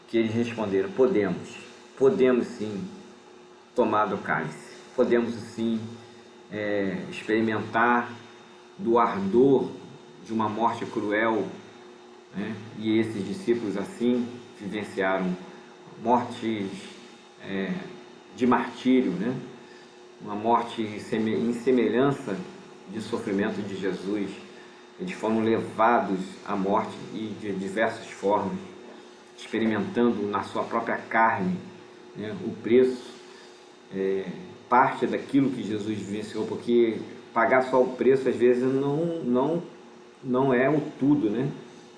que eles responderam: podemos sim tomar do cálice, podemos sim experimentar do ardor de uma morte cruel, né? E esses discípulos assim vivenciaram mortes de martírio, né? Uma morte em semelhança de sofrimento de Jesus. Eles foram levados à morte e de diversas formas, experimentando na sua própria carne, né, o preço, parte daquilo que Jesus vivenciou, porque pagar só o preço às vezes não é o tudo, né?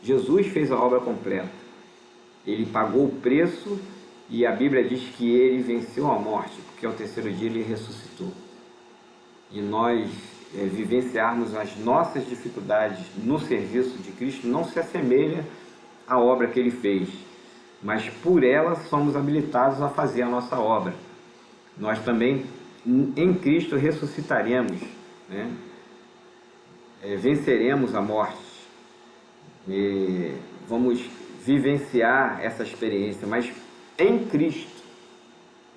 Jesus fez a obra completa, ele pagou o preço e a Bíblia diz que ele venceu a morte, porque ao terceiro dia ele ressuscitou. E nós vivenciarmos as nossas dificuldades no serviço de Cristo não se assemelha à obra que ele fez, mas por ela somos habilitados a fazer a nossa obra. Nós também em Cristo ressuscitaremos, né? Venceremos a morte, vamos vivenciar essa experiência, mas em Cristo,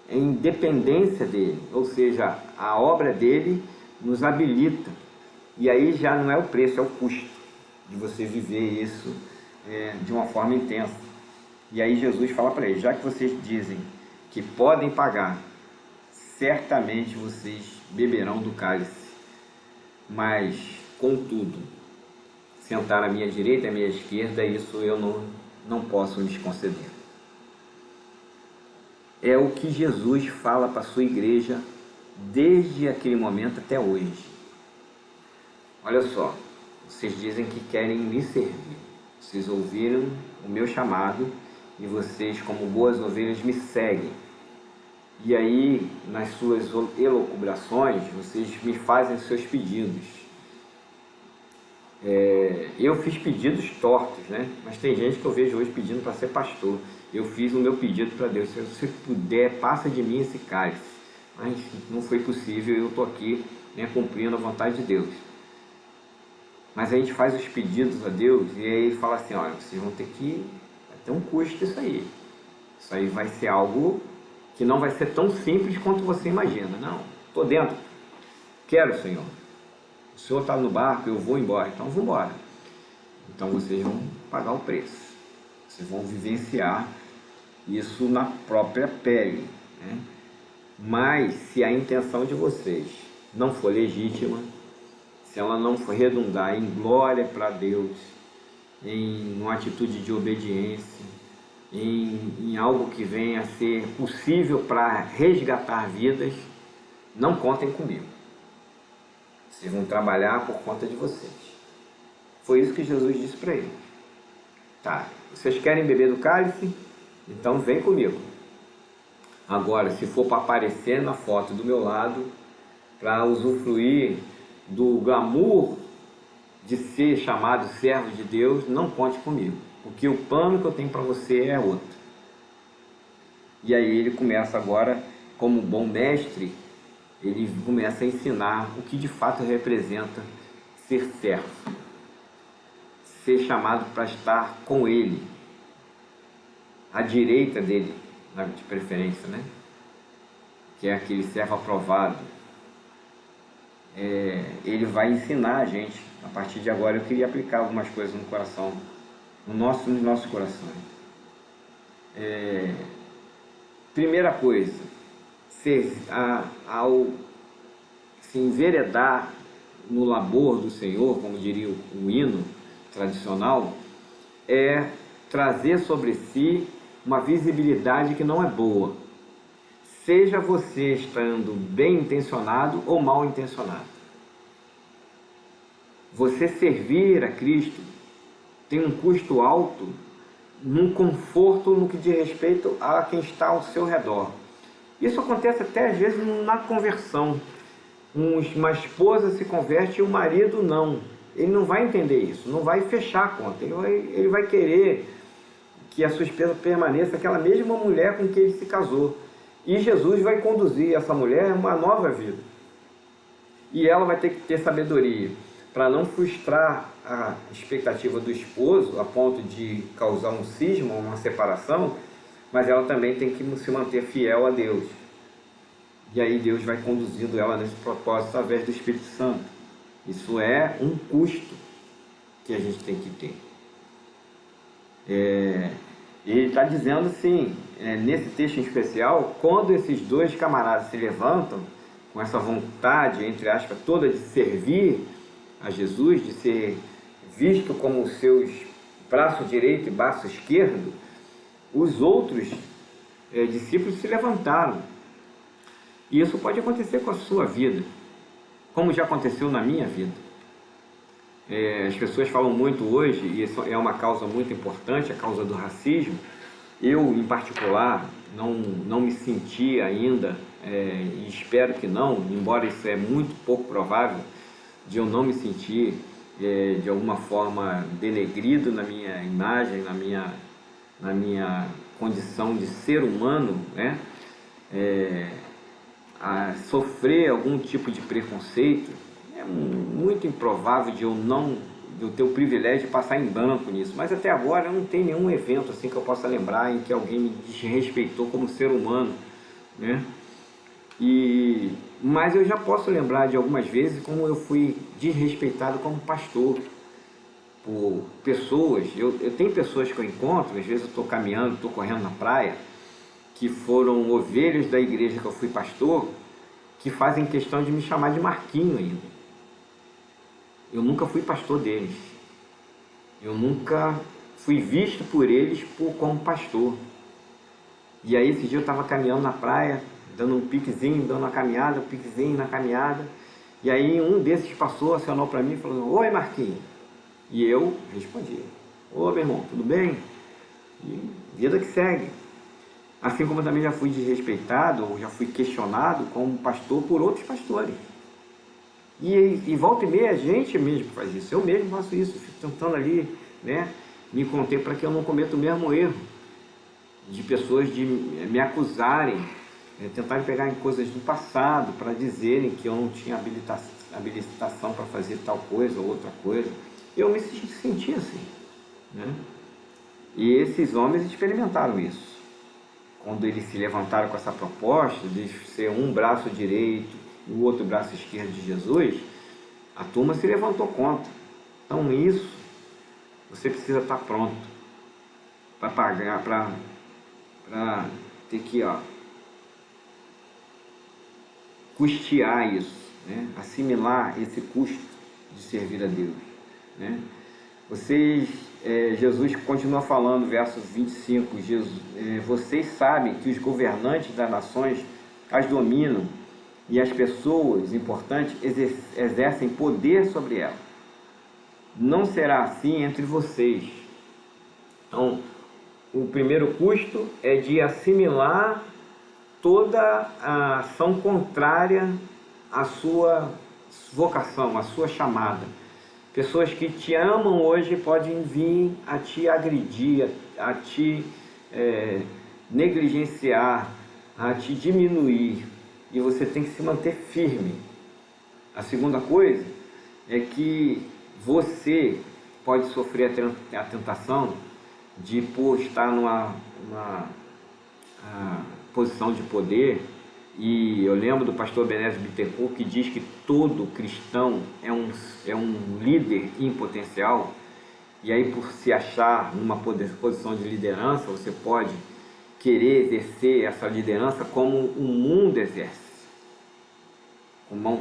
em dependência dele, ou seja, a obra dele nos habilita, e aí já não é o preço, é o custo de você viver isso de uma forma intensa. E aí Jesus fala para eles: já que vocês dizem que podem pagar, certamente vocês beberão do cálice, mas contudo, sentar à minha direita e à minha esquerda, isso eu não posso lhes conceder. É o que Jesus fala para a sua igreja desde aquele momento até hoje. Olha só, vocês dizem que querem me servir, vocês ouviram o meu chamado e vocês, como boas ovelhas, me seguem. E aí, nas suas elucubrações, vocês me fazem seus pedidos. Eu fiz pedidos tortos, né? Mas tem gente que eu vejo hoje pedindo para ser pastor. Eu fiz o meu pedido para Deus: se você puder, passa de mim esse cálice. Mas não foi possível, eu estou aqui, né, cumprindo a vontade de Deus. Mas a gente faz os pedidos a Deus e aí ele fala assim: olha, vocês vão ter que... vai ter um custo isso aí. Isso aí vai ser algo que não vai ser tão simples quanto você imagina. Não, estou dentro. Quero, Senhor. O Senhor está no barco, eu vou embora. Então vou embora. Então vocês vão pagar o preço. Vocês vão vivenciar isso na própria pele, né? Mas se a intenção de vocês não for legítima, se ela não for redundar em glória para Deus, em uma atitude de obediência, em algo que venha a ser possível para resgatar vidas, não contem comigo. Vocês vão trabalhar por conta de vocês. Foi isso que Jesus disse para eles. Tá, vocês querem beber do cálice? Então vem comigo. Agora, se for para aparecer na foto do meu lado, para usufruir do glamour de ser chamado servo de Deus, não conte comigo, porque o plano que eu tenho para você é outro. E aí ele começa agora, como bom mestre, ele começa a ensinar o que de fato representa ser servo, ser chamado para estar com ele, à direita dele, de preferência, né? Que é aquele servo aprovado. Ele vai ensinar a gente. A partir de agora eu queria aplicar algumas coisas no coração, nos nossos corações. Primeira coisa, ao se enveredar no labor do Senhor, como diria o hino tradicional, é trazer sobre si uma visibilidade que não é boa, seja você estando bem intencionado ou mal intencionado. Você servir a Cristo tem um custo alto num conforto no que diz respeito a quem está ao seu redor. Isso acontece até às vezes na conversão. Uma esposa se converte e o marido não. Ele não vai entender isso, não vai fechar a conta. Ele vai querer que a sua esposa permaneça aquela mesma mulher com quem ele se casou. E Jesus vai conduzir essa mulher a uma nova vida. E ela vai ter que ter sabedoria para não frustrar a expectativa do esposo a ponto de causar um cisma, uma separação, mas ela também tem que se manter fiel a Deus. E aí Deus vai conduzindo ela nesse propósito através do Espírito Santo. Isso é um custo que a gente tem que ter. Ele está dizendo assim, nesse texto em especial, quando esses dois camaradas se levantam com essa vontade, entre aspas, toda de servir a Jesus, de ser visto como os seus braço direito e braço esquerdo, os outros discípulos se levantaram. E isso pode acontecer com a sua vida, como já aconteceu na minha vida. As pessoas falam muito hoje, e isso é uma causa muito importante, a causa do racismo. Eu, em particular, não me senti ainda, e espero que não, embora isso é muito pouco provável, de eu não me sentir de alguma forma denegrido na minha imagem, na minha condição de ser humano, né? A sofrer algum tipo de preconceito. É muito improvável de eu ter o privilégio de passar em branco nisso, mas até agora não tem nenhum evento assim que eu possa lembrar em que alguém me desrespeitou como ser humano, né? Mas eu já posso lembrar de algumas vezes como eu fui desrespeitado como pastor por pessoas. Eu tenho pessoas que eu encontro, às vezes eu estou caminhando, estou correndo na praia, que foram ovelhas da igreja que eu fui pastor, que fazem questão de me chamar de Marquinho ainda. Eu nunca fui pastor deles. Eu nunca fui visto por eles como pastor. E aí esse dia eu estava caminhando na praia, dando um piquezinho, dando uma caminhada, um piquezinho na caminhada. E aí um desses passou, acionou para mim e falou: "Oi, Marquinho". E eu respondi: "Ô, meu irmão, tudo bem?" E vida que segue. Assim como eu também já fui desrespeitado, ou já fui questionado como pastor por outros pastores. E volta e meia a gente mesmo faz isso. Eu mesmo faço isso, fico tentando ali, né, me conter para que eu não cometa o mesmo erro de pessoas de me acusarem, tentarem pegar em coisas do passado para dizerem que eu não tinha habilitação para fazer tal coisa ou outra coisa. Eu me senti assim, né? E esses homens experimentaram isso. Quando eles se levantaram com essa proposta de ser um braço direito e o outro braço esquerdo de Jesus, a turma se levantou contra. Então isso, você precisa estar pronto para pagar, para ter que custear isso, né? Assimilar esse custo de servir a Deus, né? Jesus continua falando, verso 25, vocês sabem que os governantes das nações as dominam e as pessoas importantes exercem poder sobre elas. Não será assim entre vocês. Então, o primeiro custo é de assimilar toda a ação contrária à sua vocação, à sua chamada. Pessoas que te amam hoje podem vir a te agredir, a te negligenciar, a te diminuir, e você tem que se manter firme. A segunda coisa é que você pode sofrer a tentação de, por estar numa posição de poder, e eu lembro do pastor Benésio Bittencourt, que diz que todo cristão é um líder em potencial, e aí por se achar numa posição de liderança, você pode querer exercer essa liderança como o mundo exerce, com mão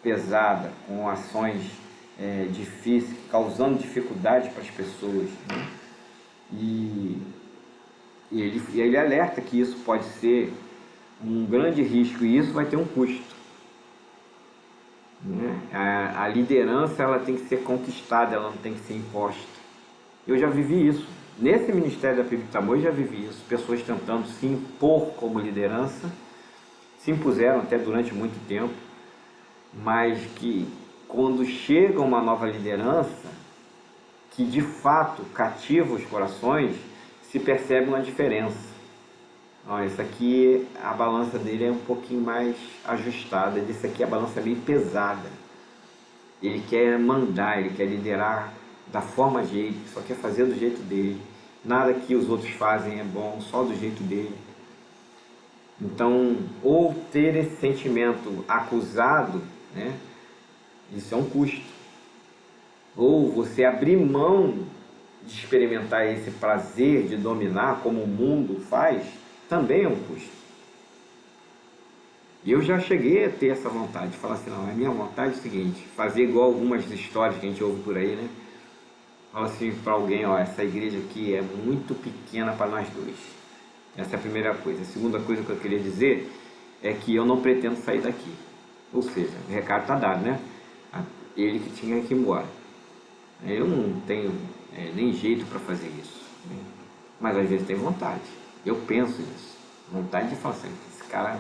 pesada, com ações difíceis, causando dificuldade para as pessoas, né? E ele alerta que isso pode ser um grande risco, e isso vai ter um custo, né? A liderança, ela tem que ser conquistada, ela não tem que ser imposta. Eu já vivi isso Nesse ministério da PIB Tamoios já vivi isso, pessoas tentando se impor como liderança, se impuseram até durante muito tempo, mas que quando chega uma nova liderança, que de fato cativa os corações, se percebe uma diferença. Ó, esse aqui, a balança dele é um pouquinho mais ajustada, esse aqui a balança é bem pesada. Ele quer mandar, ele quer liderar da forma dele, só quer fazer do jeito dele. Nada que os outros fazem é bom, só do jeito dele. Então, ou ter esse sentimento acusado, né, isso é um custo. Ou você abrir mão de experimentar esse prazer de dominar como o mundo faz, também é um custo. E eu já cheguei a ter essa vontade, de falar assim, não, a minha vontade é o seguinte, fazer igual algumas histórias que a gente ouve por aí, né? Fala assim para alguém, ó, essa igreja aqui é muito pequena para nós dois. Essa é a primeira coisa. A segunda coisa que eu queria dizer é que eu não pretendo sair daqui. Ou seja, o recado está dado, né? Ele que tinha que ir embora. Eu não tenho nem jeito para fazer isso, né? Mas às vezes tem vontade. Eu penso nisso. Vontade de falar assim, esse cara,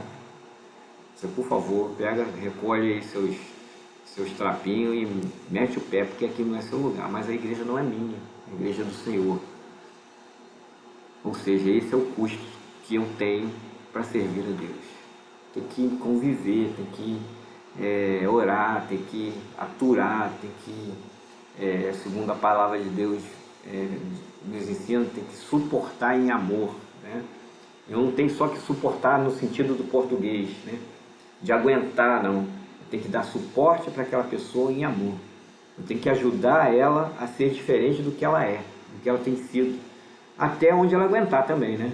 você por favor, pega, recolhe aí seus trapinhos e mete o pé, porque aqui não é seu lugar. Mas a igreja não é minha, a igreja é do Senhor. Ou seja, esse é o custo que eu tenho para servir a Deus. Tem que conviver, tem que orar, tem que aturar, tem que, segundo a palavra de Deus nos ensina, tem que suportar em amor, né? Eu não tenho só que suportar no sentido do português, né? De aguentar, não. Eu tenho que dar suporte para aquela pessoa em amor. Eu tenho que ajudar ela a ser diferente do que ela é, do que ela tem sido, até onde ela aguentar também, né?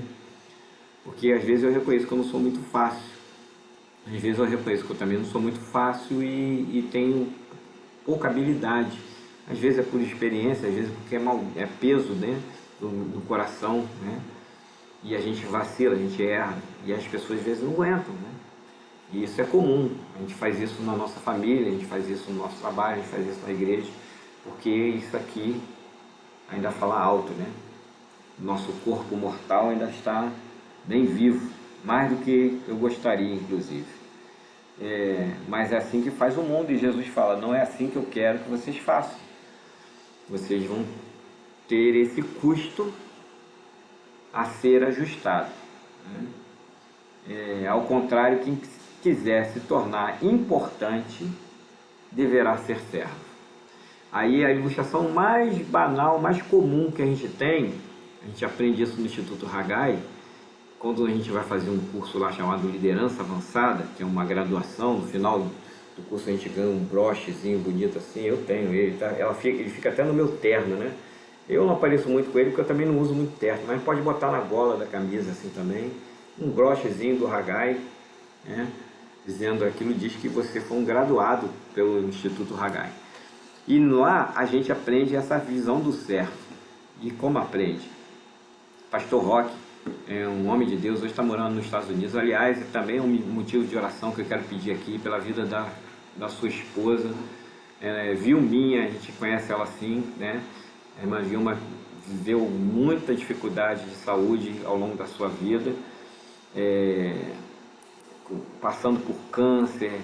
Porque às vezes eu reconheço que eu não sou muito fácil. Às vezes eu reconheço que eu também não sou muito fácil e tenho pouca habilidade. Às vezes é por experiência, às vezes porque é peso, né, do coração, né? E a gente vacila, a gente erra, e as pessoas às vezes não aguentam, né? E isso é comum, a gente faz isso na nossa família, a gente faz isso no nosso trabalho, a gente faz isso na igreja, porque isso aqui ainda fala alto, né? Nosso corpo mortal ainda está bem vivo, mais do que eu gostaria, inclusive. Mas é assim que faz o mundo, e Jesus fala, não é assim que eu quero que vocês façam. Vocês vão ter esse custo a ser ajustado, né? Ao contrário, quem quiser se tornar importante deverá ser servo. Aí a ilustração mais banal, mais comum que a gente tem, a gente aprende isso no Instituto Haggai, quando a gente vai fazer um curso lá chamado Liderança Avançada, que é uma graduação, no final do curso a gente ganha um brochezinho bonito assim, eu tenho ele, tá? Ele fica até no meu terno, né? Eu não apareço muito com ele porque eu também não uso muito terno, mas pode botar na gola da camisa assim também, um brochezinho do Haggai, né? Dizendo aquilo, diz que você foi um graduado pelo Instituto Haggai. E lá a gente aprende essa visão do servo. E como aprende? Pastor Roque é um homem de Deus, hoje está morando nos Estados Unidos. Aliás, também é um motivo de oração que eu quero pedir aqui pela vida da sua esposa. Vilminha, a gente conhece ela assim, né? A irmã Vilma viveu muita dificuldade de saúde ao longo da sua vida, passando por câncer,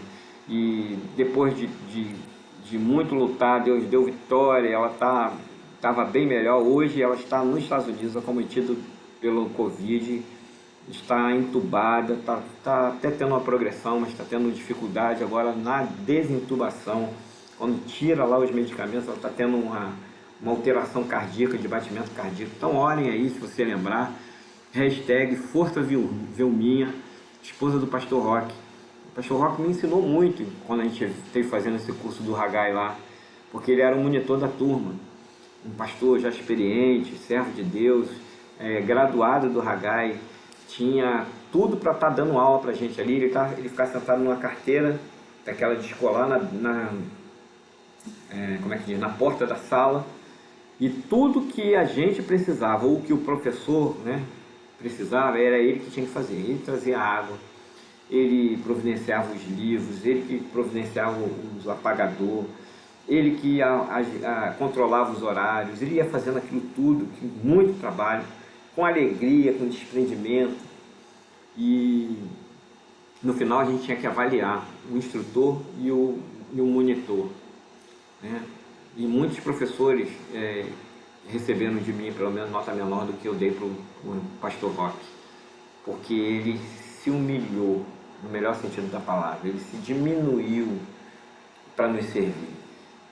e depois de muito lutar, Deus deu vitória, ela estava bem melhor. Hoje ela está nos Estados Unidos, acometida pelo Covid, está entubada, está até tendo uma progressão, mas está tendo dificuldade agora na desintubação. Quando tira lá os medicamentos, ela está tendo uma alteração cardíaca, de batimento cardíaco. Então olhem aí, se você lembrar, hashtag Força Vilminha, esposa do Pastor Roque. O Pastor Roque me ensinou muito quando a gente esteve fazendo esse curso do Haggai lá, porque ele era um monitor da turma, um pastor já experiente, servo de Deus, graduado do Haggai, tinha tudo para estar dando aula para a gente ali. Ele ficava sentado numa carteira daquela de escolar como é que diz, na porta da sala, e tudo que a gente precisava, ou que o professor, né, precisava, era ele que tinha que fazer. Ele trazia água, ele providenciava os livros, ele que providenciava os apagador, ele que controlava os horários, ele ia fazendo aquilo tudo, muito trabalho, com alegria, com desprendimento. E no final a gente tinha que avaliar o instrutor e o monitor, né? E muitos professores receberam de mim pelo menos nota menor do que eu dei para o pastor Roque, porque ele se humilhou, no melhor sentido da palavra, ele se diminuiu para nos servir.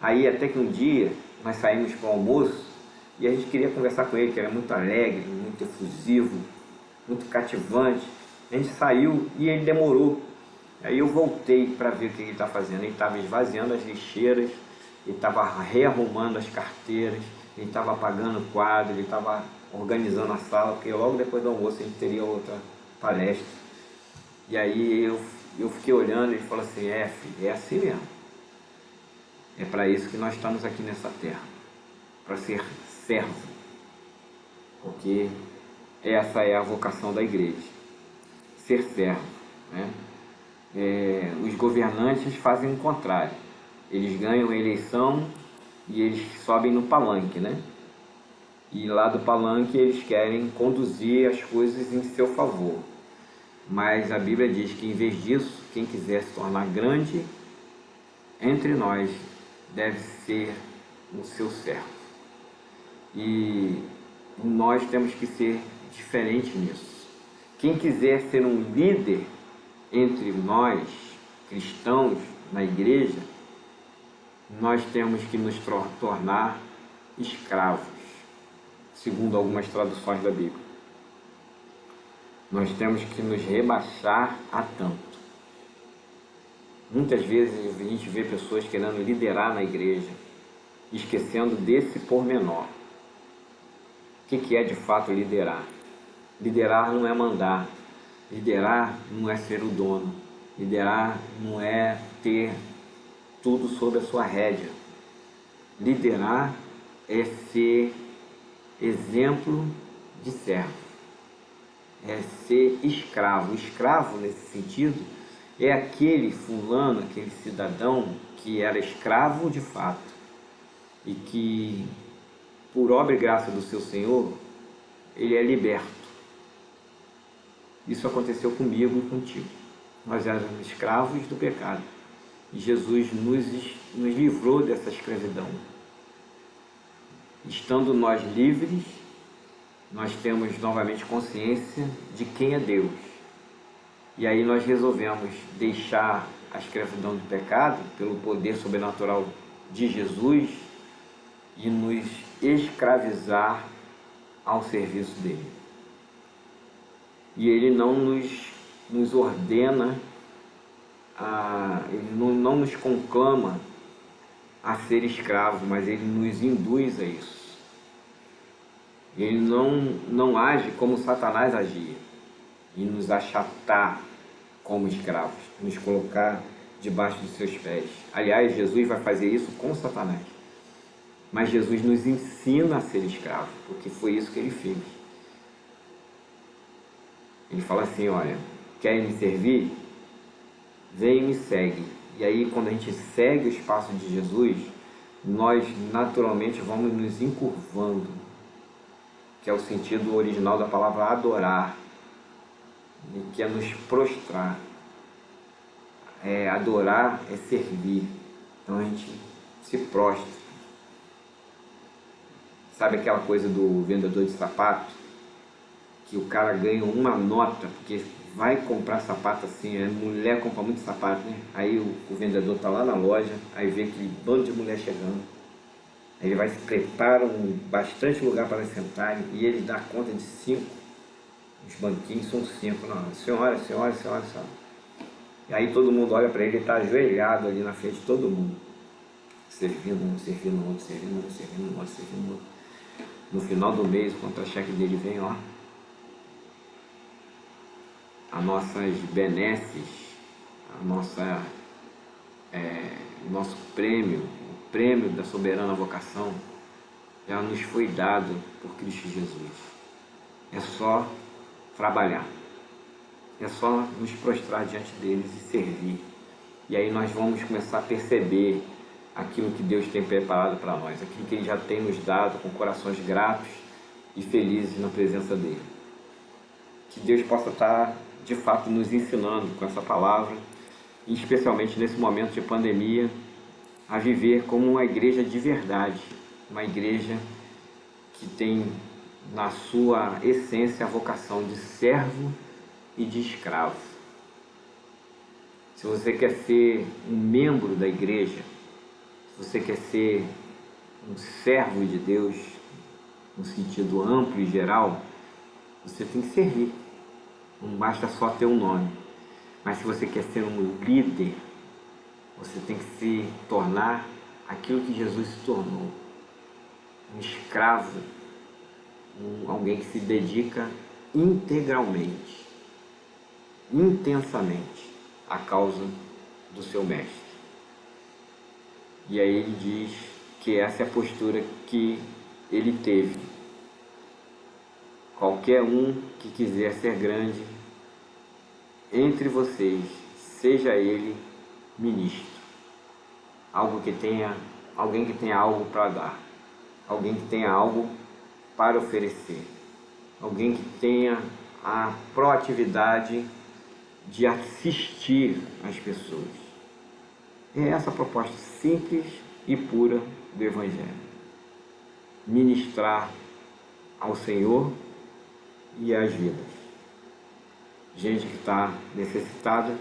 Aí até que um dia nós saímos para o almoço e a gente queria conversar com ele, que era muito alegre, muito efusivo, muito cativante. A gente saiu e ele demorou. Aí eu voltei para ver o que ele está fazendo. Ele estava esvaziando as lixeiras, ele estava rearrumando as carteiras, ele estava apagando o quadro, ele estava organizando a sala, porque logo depois do almoço a gente teria outra palestra. E aí eu fiquei olhando e ele falou assim: filho, é assim mesmo. É para isso que nós estamos aqui nessa terra, para ser servo, porque essa é a vocação da igreja, ser servo, né? Os governantes fazem o contrário, eles ganham a eleição e eles sobem no palanque, né? E lá do palanque eles querem conduzir as coisas em seu favor, mas a Bíblia diz que em vez disso, quem quiser se tornar grande entre nós deve ser o seu servo. E nós temos que ser diferentes nisso. Quem quiser ser um líder entre nós, cristãos, na igreja, nós temos que nos tornar escravos, segundo algumas traduções da Bíblia. Nós temos que nos rebaixar a tanto. Muitas vezes a gente vê pessoas querendo liderar na igreja, esquecendo desse pormenor. O que é de fato liderar? Liderar não é mandar, liderar não é ser o dono, liderar não é ter tudo sob a sua rédea. Liderar é ser exemplo de servo, é ser escravo. Escravo, nesse sentido, é aquele fulano, aquele cidadão que era escravo de fato e que, por obra e graça do seu Senhor, ele é liberto. Isso aconteceu comigo e contigo. Nós éramos escravos do pecado e Jesus nos livrou dessa escravidão. Estando nós livres, nós temos novamente consciência de quem é Deus. E aí nós resolvemos deixar a escravidão do pecado pelo poder sobrenatural de Jesus e nos escravizar ao serviço dele. E ele não nos ordena, ele não nos conclama a ser escravo, mas ele nos induz a isso. Ele não age como Satanás agia, e nos achatar como escravos, nos colocar debaixo dos seus pés. Aliás, Jesus vai fazer isso com Satanás. Mas Jesus nos ensina a ser escravo, porque foi isso que ele fez. Ele fala assim: olha, querem me servir? Vem e me segue. E aí, quando a gente segue os passos de Jesus, nós naturalmente vamos nos encurvando, que é o sentido original da palavra adorar, que é nos prostrar. Adorar é servir. Então a gente se prostra. Sabe aquela coisa do vendedor de sapato? Que o cara ganha uma nota, porque vai comprar sapato assim, mulher compra muito sapato, né? Aí o vendedor está lá na loja, aí vê aquele bando de mulher chegando. Aí ele vai se prepara bastante lugar para sentarem e ele dá conta de 5. Os banquinhos são 5, não, senhora. E aí todo mundo olha para ele, ele está ajoelhado ali na frente de todo mundo, servindo um outro. No final do mês, o contra-cheque dele vem, ó, as nossas benesses, nosso prêmio, o prêmio da soberana vocação, já nos foi dado por Cristo Jesus. É só trabalhar, é só nos prostrar diante deles e servir. E aí nós vamos começar a perceber aquilo que Deus tem preparado para nós, aquilo que Ele já tem nos dado com corações gratos e felizes na presença dEle. Que Deus possa estar, de fato, nos ensinando com essa palavra, e especialmente nesse momento de pandemia, a viver como uma igreja de verdade, uma igreja que tem na sua essência a vocação de servo e de escravo. Se você quer ser um membro da igreja, se você quer ser um servo de Deus, no sentido amplo e geral, você tem que servir. Não basta só ter um nome. Mas se você quer ser um líder, você tem que se tornar aquilo que Jesus se tornou. Um escravo, alguém que se dedica integralmente, intensamente à causa do seu mestre. E aí ele diz que essa é a postura que ele teve. Qualquer um que quiser ser grande entre vocês, seja ele ministro. Alguém que tenha algo para dar. Alguém que tenha algo para oferecer. Alguém que tenha a proatividade de assistir as pessoas. É essa a proposta simples e pura do Evangelho. Ministrar ao Senhor e às vidas. Gente que está necessitada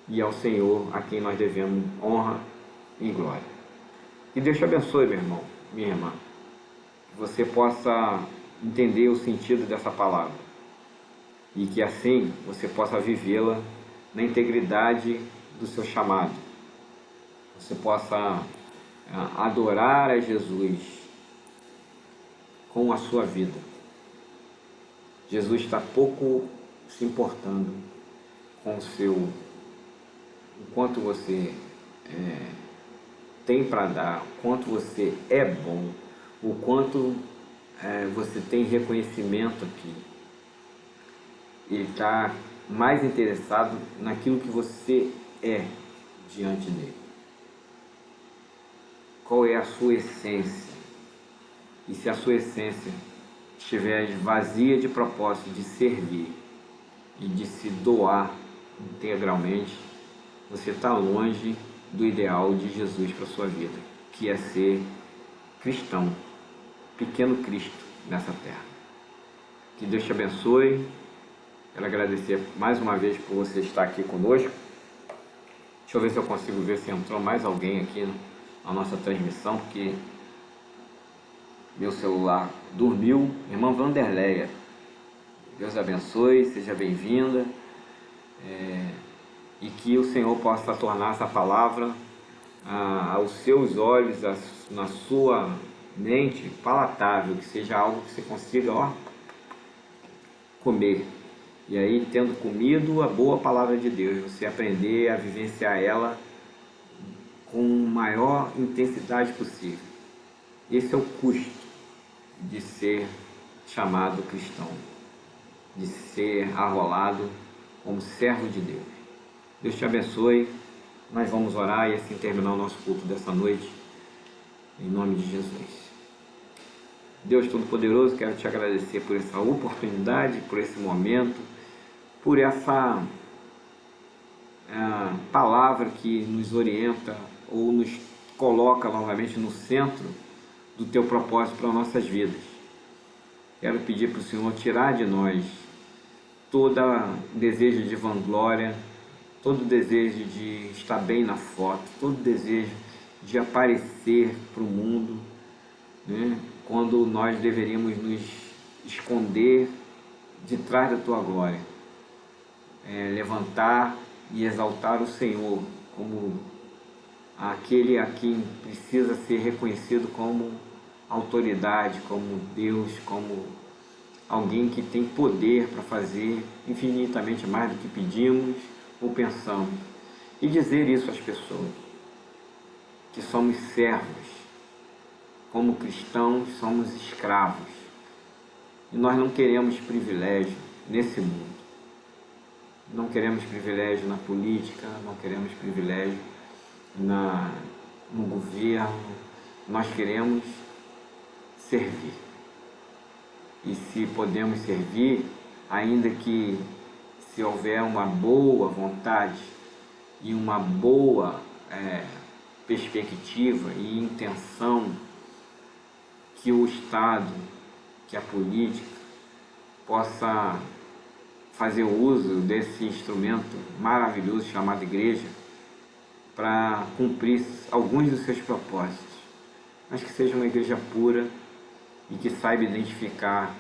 e ao Senhor a quem nós devemos honra e glória. Que Deus te abençoe, meu irmão, minha irmã. Que você possa entender o sentido dessa palavra e que assim você possa vivê-la na integridade do seu chamado. Você possa adorar a Jesus com a sua vida. Jesus está pouco se importando com o quanto você tem para dar, o quanto você é bom, o quanto você tem reconhecimento aqui. Ele está mais interessado naquilo que você é diante dele. Qual é a sua essência? E se a sua essência estiver vazia de propósito de servir e de se doar integralmente, você está longe do ideal de Jesus para a sua vida, que é ser cristão, pequeno Cristo nessa terra. Que Deus te abençoe. Quero agradecer mais uma vez por você estar aqui conosco. Deixa eu ver se eu consigo ver se entrou mais alguém aqui na nossa transmissão, porque meu celular dormiu. Irmã Vanderleia, Deus abençoe, seja bem-vinda, e que o Senhor possa tornar essa palavra aos seus olhos, na sua mente, palatável, que seja algo que você consiga comer. E aí, tendo comido a boa palavra de Deus, você aprender a vivenciar ela com maior intensidade possível. Esse é o custo de ser chamado cristão, de ser arrolado como servo de Deus. Deus te abençoe. Nós vamos orar e assim terminar o nosso culto dessa noite, em nome de Jesus. Deus Todo-Poderoso, quero te agradecer por essa oportunidade, por esse momento, por essa palavra que nos orienta ou nos coloca novamente no centro do teu propósito para nossas vidas. Quero pedir para o Senhor tirar de nós todo desejo de vanglória, todo desejo de estar bem na foto, todo desejo de aparecer para o mundo, né? Quando nós deveríamos nos esconder de trás da tua glória, levantar e exaltar o Senhor como aquele a quem precisa ser reconhecido como autoridade, como Deus, como alguém que tem poder para fazer infinitamente mais do que pedimos ou pensamos, e dizer isso às pessoas, que somos servos, como cristãos somos escravos, e nós não queremos privilégio nesse mundo, não queremos privilégio na política, não queremos privilégio no governo, nós queremos servir. E se podemos servir, ainda que se houver uma boa vontade e uma boa perspectiva e intenção que o Estado, que a política possa fazer uso desse instrumento maravilhoso chamado igreja para cumprir alguns dos seus propósitos, mas que seja uma igreja pura e que saiba identificar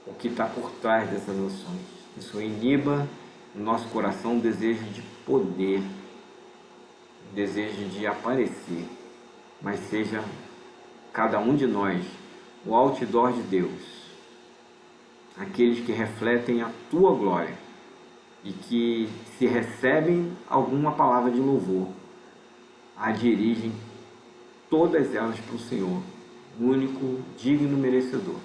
o que está por trás dessas ações. Isso iniba no nosso coração o desejo de poder, o desejo de aparecer, mas seja cada um de nós o outdoor de Deus, aqueles que refletem a tua glória e que, se recebem alguma palavra de louvor, a dirigem todas elas para o Senhor, único, digno, merecedor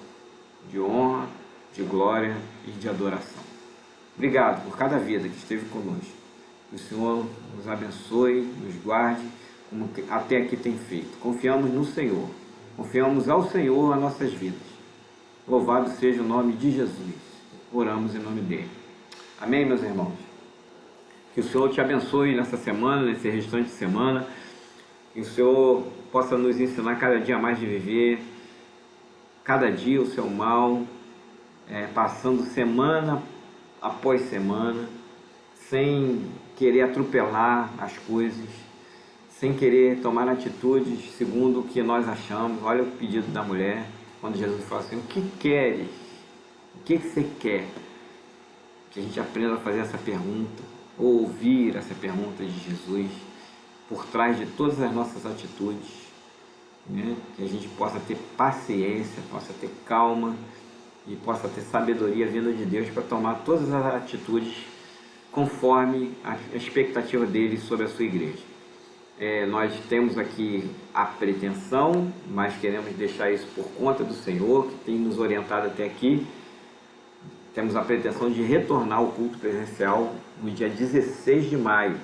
de honra, de glória e de adoração. Obrigado por cada vida que esteve conosco. Que o Senhor nos abençoe, nos guarde, como até aqui tem feito. Confiamos no Senhor, confiamos ao Senhor as nossas vidas. Louvado seja o nome de Jesus. Oramos em nome dele. Amém, meus irmãos? Que o Senhor te abençoe nessa semana, nesse restante de semana. Que o Senhor possa nos ensinar cada dia mais de viver, cada dia o seu mal, passando semana após semana, sem querer atropelar as coisas, sem querer tomar atitudes segundo o que nós achamos. Olha o pedido da mulher, quando Jesus fala assim: o que queres? O que você quer? Que a gente aprenda a fazer essa pergunta, ou ouvir essa pergunta de Jesus, por trás de todas as nossas atitudes, né? Que a gente possa ter paciência, possa ter calma e possa ter sabedoria vinda de Deus para tomar todas as atitudes conforme a expectativa dele sobre a sua igreja. Nós temos aqui a pretensão, mas queremos deixar isso por conta do Senhor, que tem nos orientado até aqui. Temos a pretensão de retornar ao culto presencial no dia 16 de maio,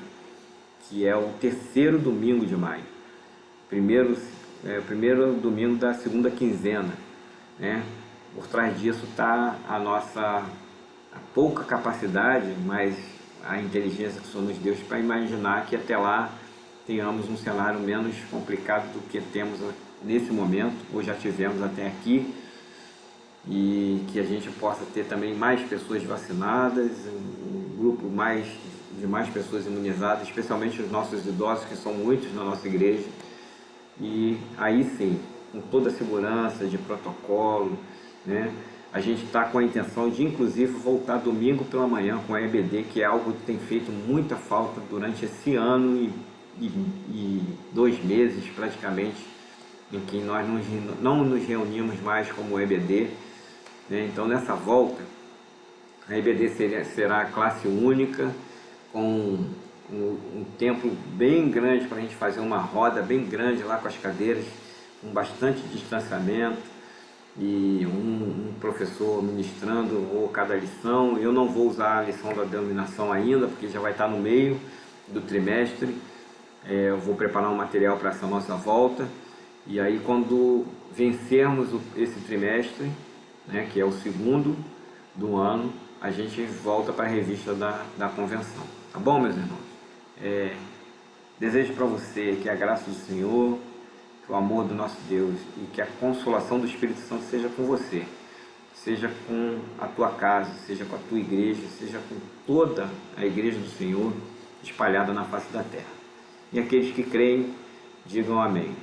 que é o terceiro domingo de maio, primeiro domingo da segunda quinzena, né? Por trás disso está a pouca capacidade, mas a inteligência que o Senhor nos deu para imaginar que até lá tenhamos um cenário menos complicado do que temos nesse momento, ou já tivemos até aqui, e que a gente possa ter também mais pessoas vacinadas, um grupo de mais pessoas imunizadas, especialmente os nossos idosos, que são muitos na nossa igreja, e aí sim, com toda a segurança de protocolo, né? A gente está com a intenção de, inclusive, voltar domingo pela manhã com a EBD, que é algo que tem feito muita falta durante esse ano e 2 meses praticamente, em que nós não nos reunimos mais como EBD, né? Então, nessa volta, a EBD será classe única, com um tempo bem grande para a gente fazer uma roda bem grande lá com as cadeiras, com bastante distanciamento, e um professor ministrando ou cada lição. Eu não vou usar a lição da denominação ainda, porque já vai estar no meio do trimestre. Eu vou preparar um material para essa nossa volta, e aí quando vencermos esse trimestre, né, que é o segundo do ano, a gente volta para a revista da convenção. Tá bom, meus irmãos? Desejo para você que a graça do Senhor, que o amor do nosso Deus e que a consolação do Espírito Santo seja com você, seja com a tua casa, seja com a tua igreja, seja com toda a igreja do Senhor espalhada na face da terra. E aqueles que creem, digam amém.